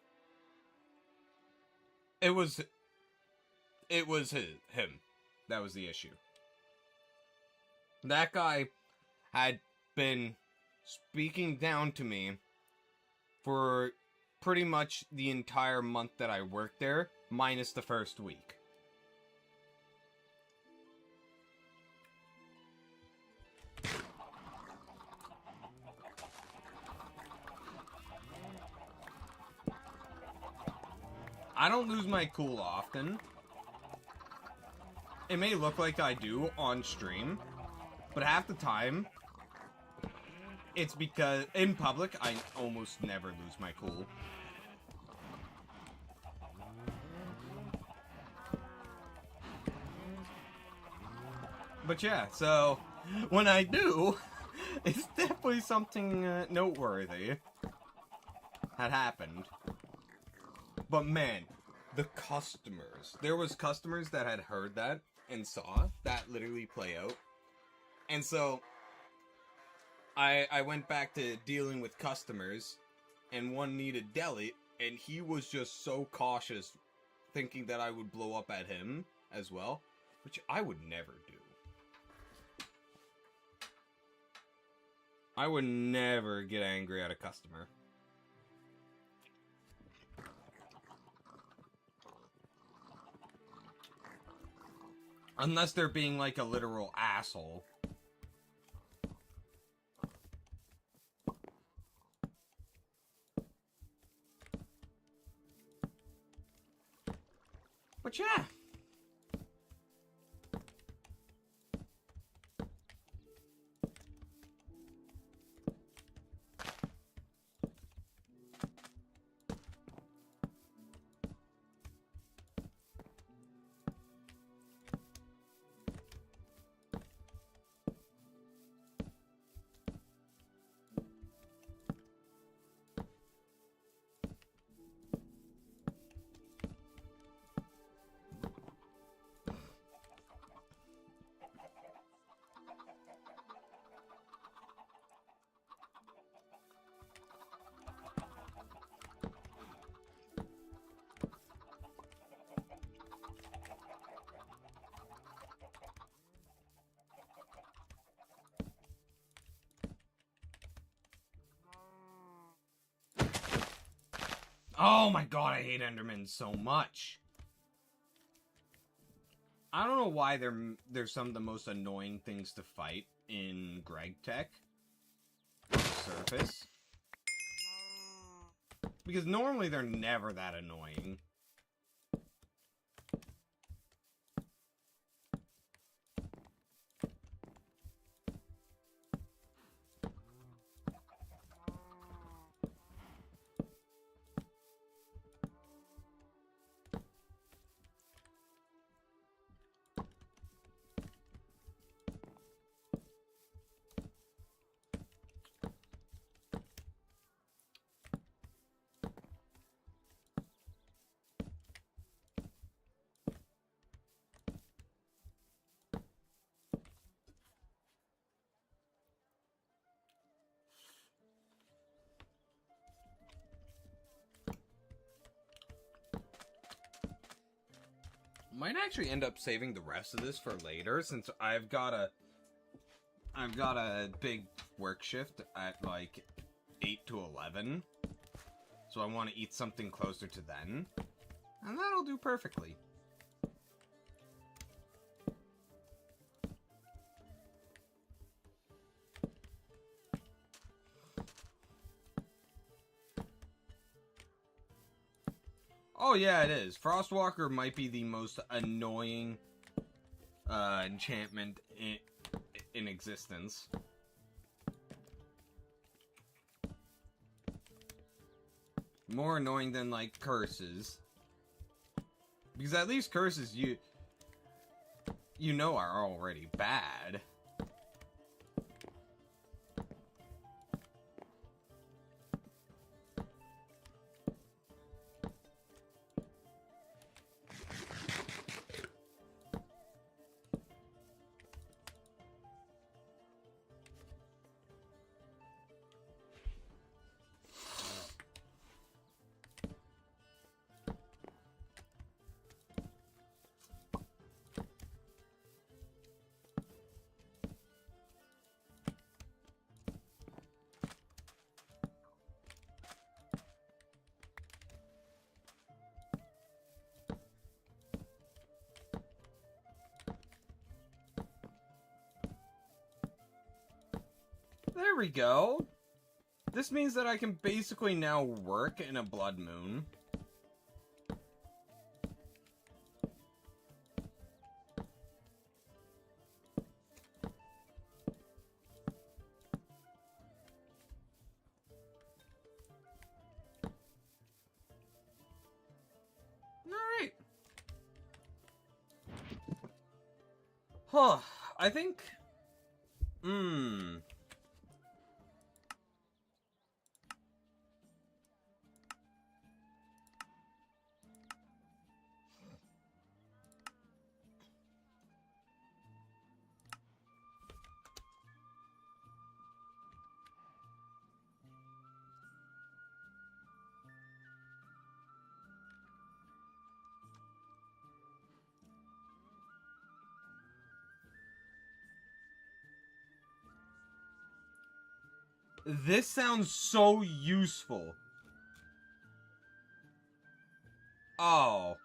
it was him. That was the issue. That guy had been speaking down to me for pretty much the entire month that I worked there, minus the first week. I don't lose my cool often. It may look like I do on stream, but half the time, it's because in public, I almost never lose my cool. But yeah, so when I do, it's definitely something noteworthy had happened. But man, the customers. There was customers that had heard that and saw that literally play out. And so I went back to dealing with customers, and one needed deli, and he was just so cautious, thinking that I would blow up at him as well, which I would never do. I would never get angry at a customer. Unless they're being like a literal asshole. But yeah. Oh my god, I hate Endermen so much. I don't know why they're some of the most annoying things to fight in Gregtech surface. Because normally they're never that annoying. Might actually end up saving the rest of this for later, since I've got a big work shift at like 8 to 11. So I want to eat something closer to then. And that'll do perfectly. Oh yeah, it is. Frostwalker might be the most annoying enchantment in existence. More annoying than, like, curses. Because at least curses, you know, are already bad. There we go. This means that I can basically now work in a blood moon. Alright. Huh. I think... This sounds so useful. Oh.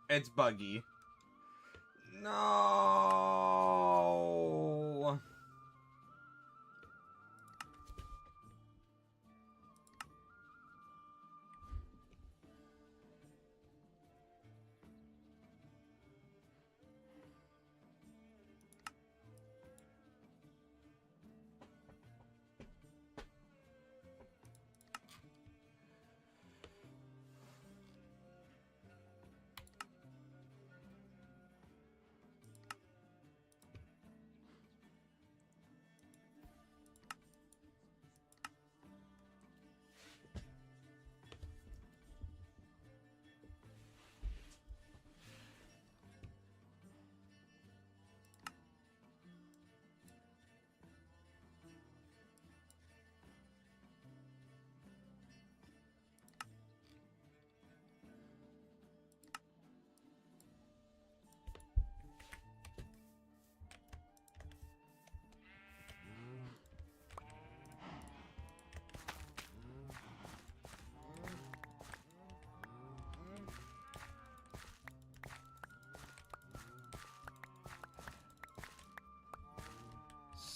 It's buggy. No.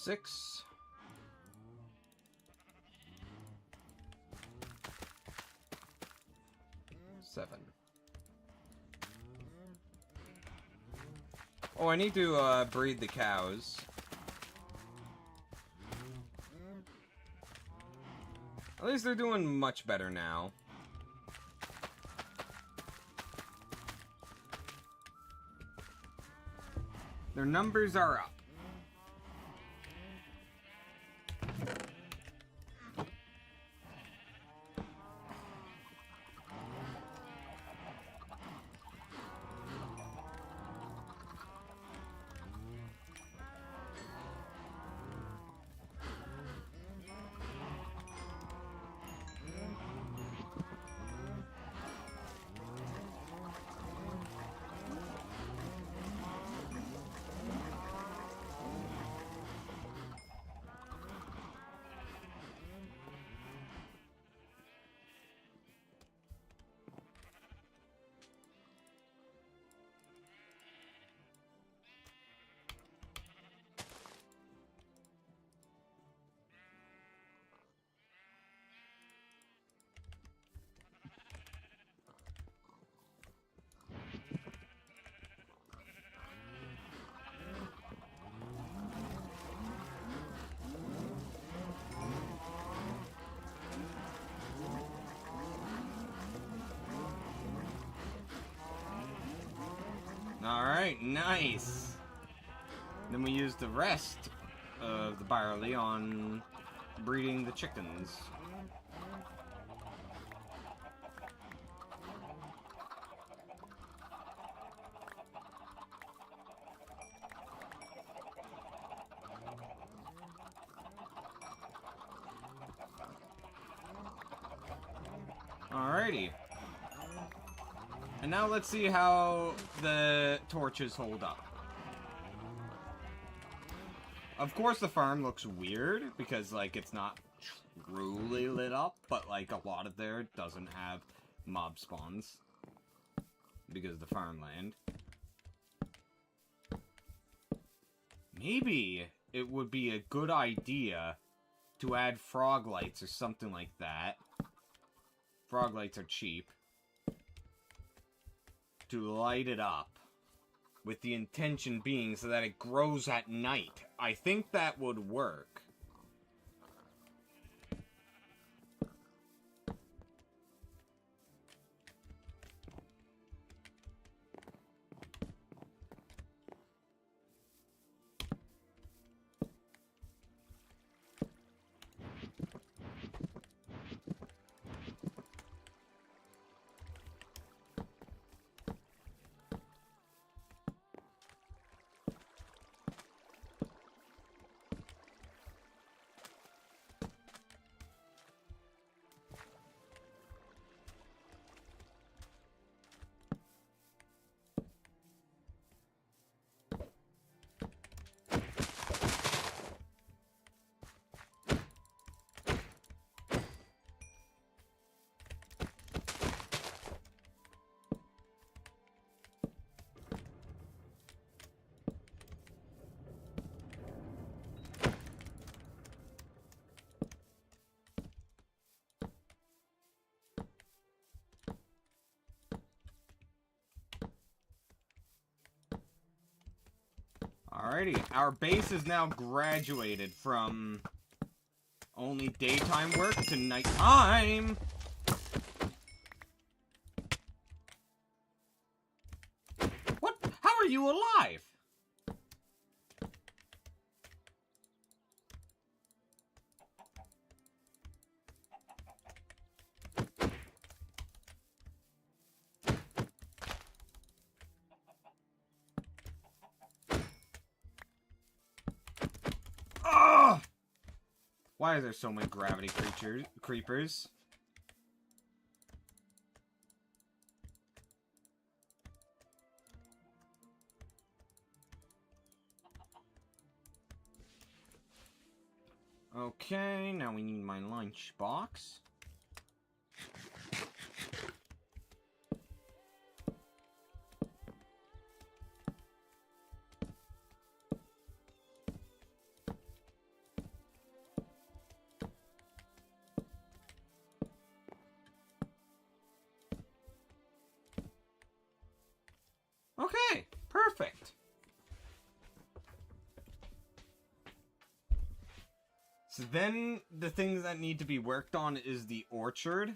Six. Seven. Oh, I need to breed the cows. At least they're doing much better now. Their numbers are up. Alright, nice. Then we use the rest of the barley on breeding the chickens. Alrighty. And now let's see how the torches hold up. Of course the farm looks weird, because, like, it's not truly lit up, but, like, a lot of there doesn't have mob spawns. Because of the farmland. Maybe it would be a good idea to add frog lights or something like that. Frog lights are cheap. To light it up. With the intention being so that it grows at night. I think that would work. Alrighty, our base is now graduated from only daytime work to nighttime! What? How are you alive? Ugh! Why are there so many gravity creepers? Okay, now we need my lunch box. Okay, perfect. So then the things that need to be worked on is the orchard.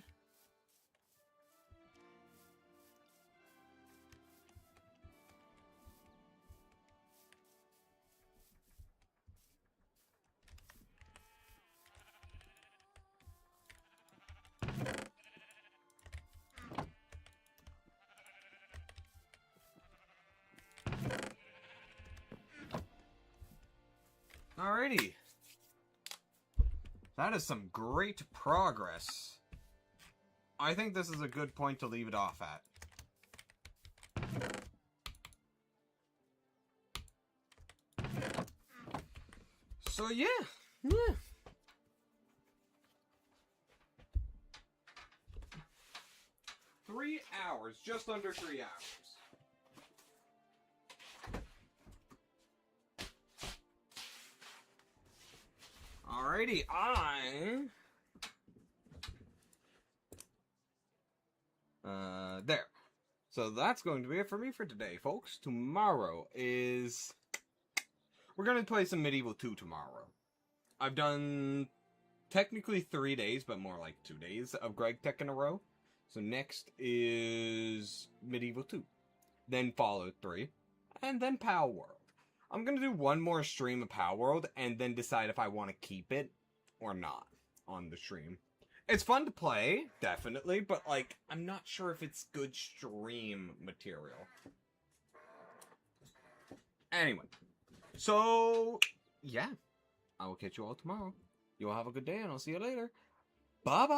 Alrighty. That is some great progress. I think this is a good point to leave it off at. So yeah. 3 hours, just under 3 hours. Alrighty, there. So that's going to be it for me for today, folks. Tomorrow is... We're going to play some Medieval 2 tomorrow. I've done technically 3 days, but more like 2 days of Gregtech in a row. So next is Medieval 2. then Fallout 3, and then Power World. I'm gonna do one more stream of Power World, and then decide if I want to keep it or not on the stream. It's fun to play, definitely, but, like, I'm not sure if it's good stream material. Anyway, so, yeah. I will catch you all tomorrow. You all have a good day, and I'll see you later. Bye-bye!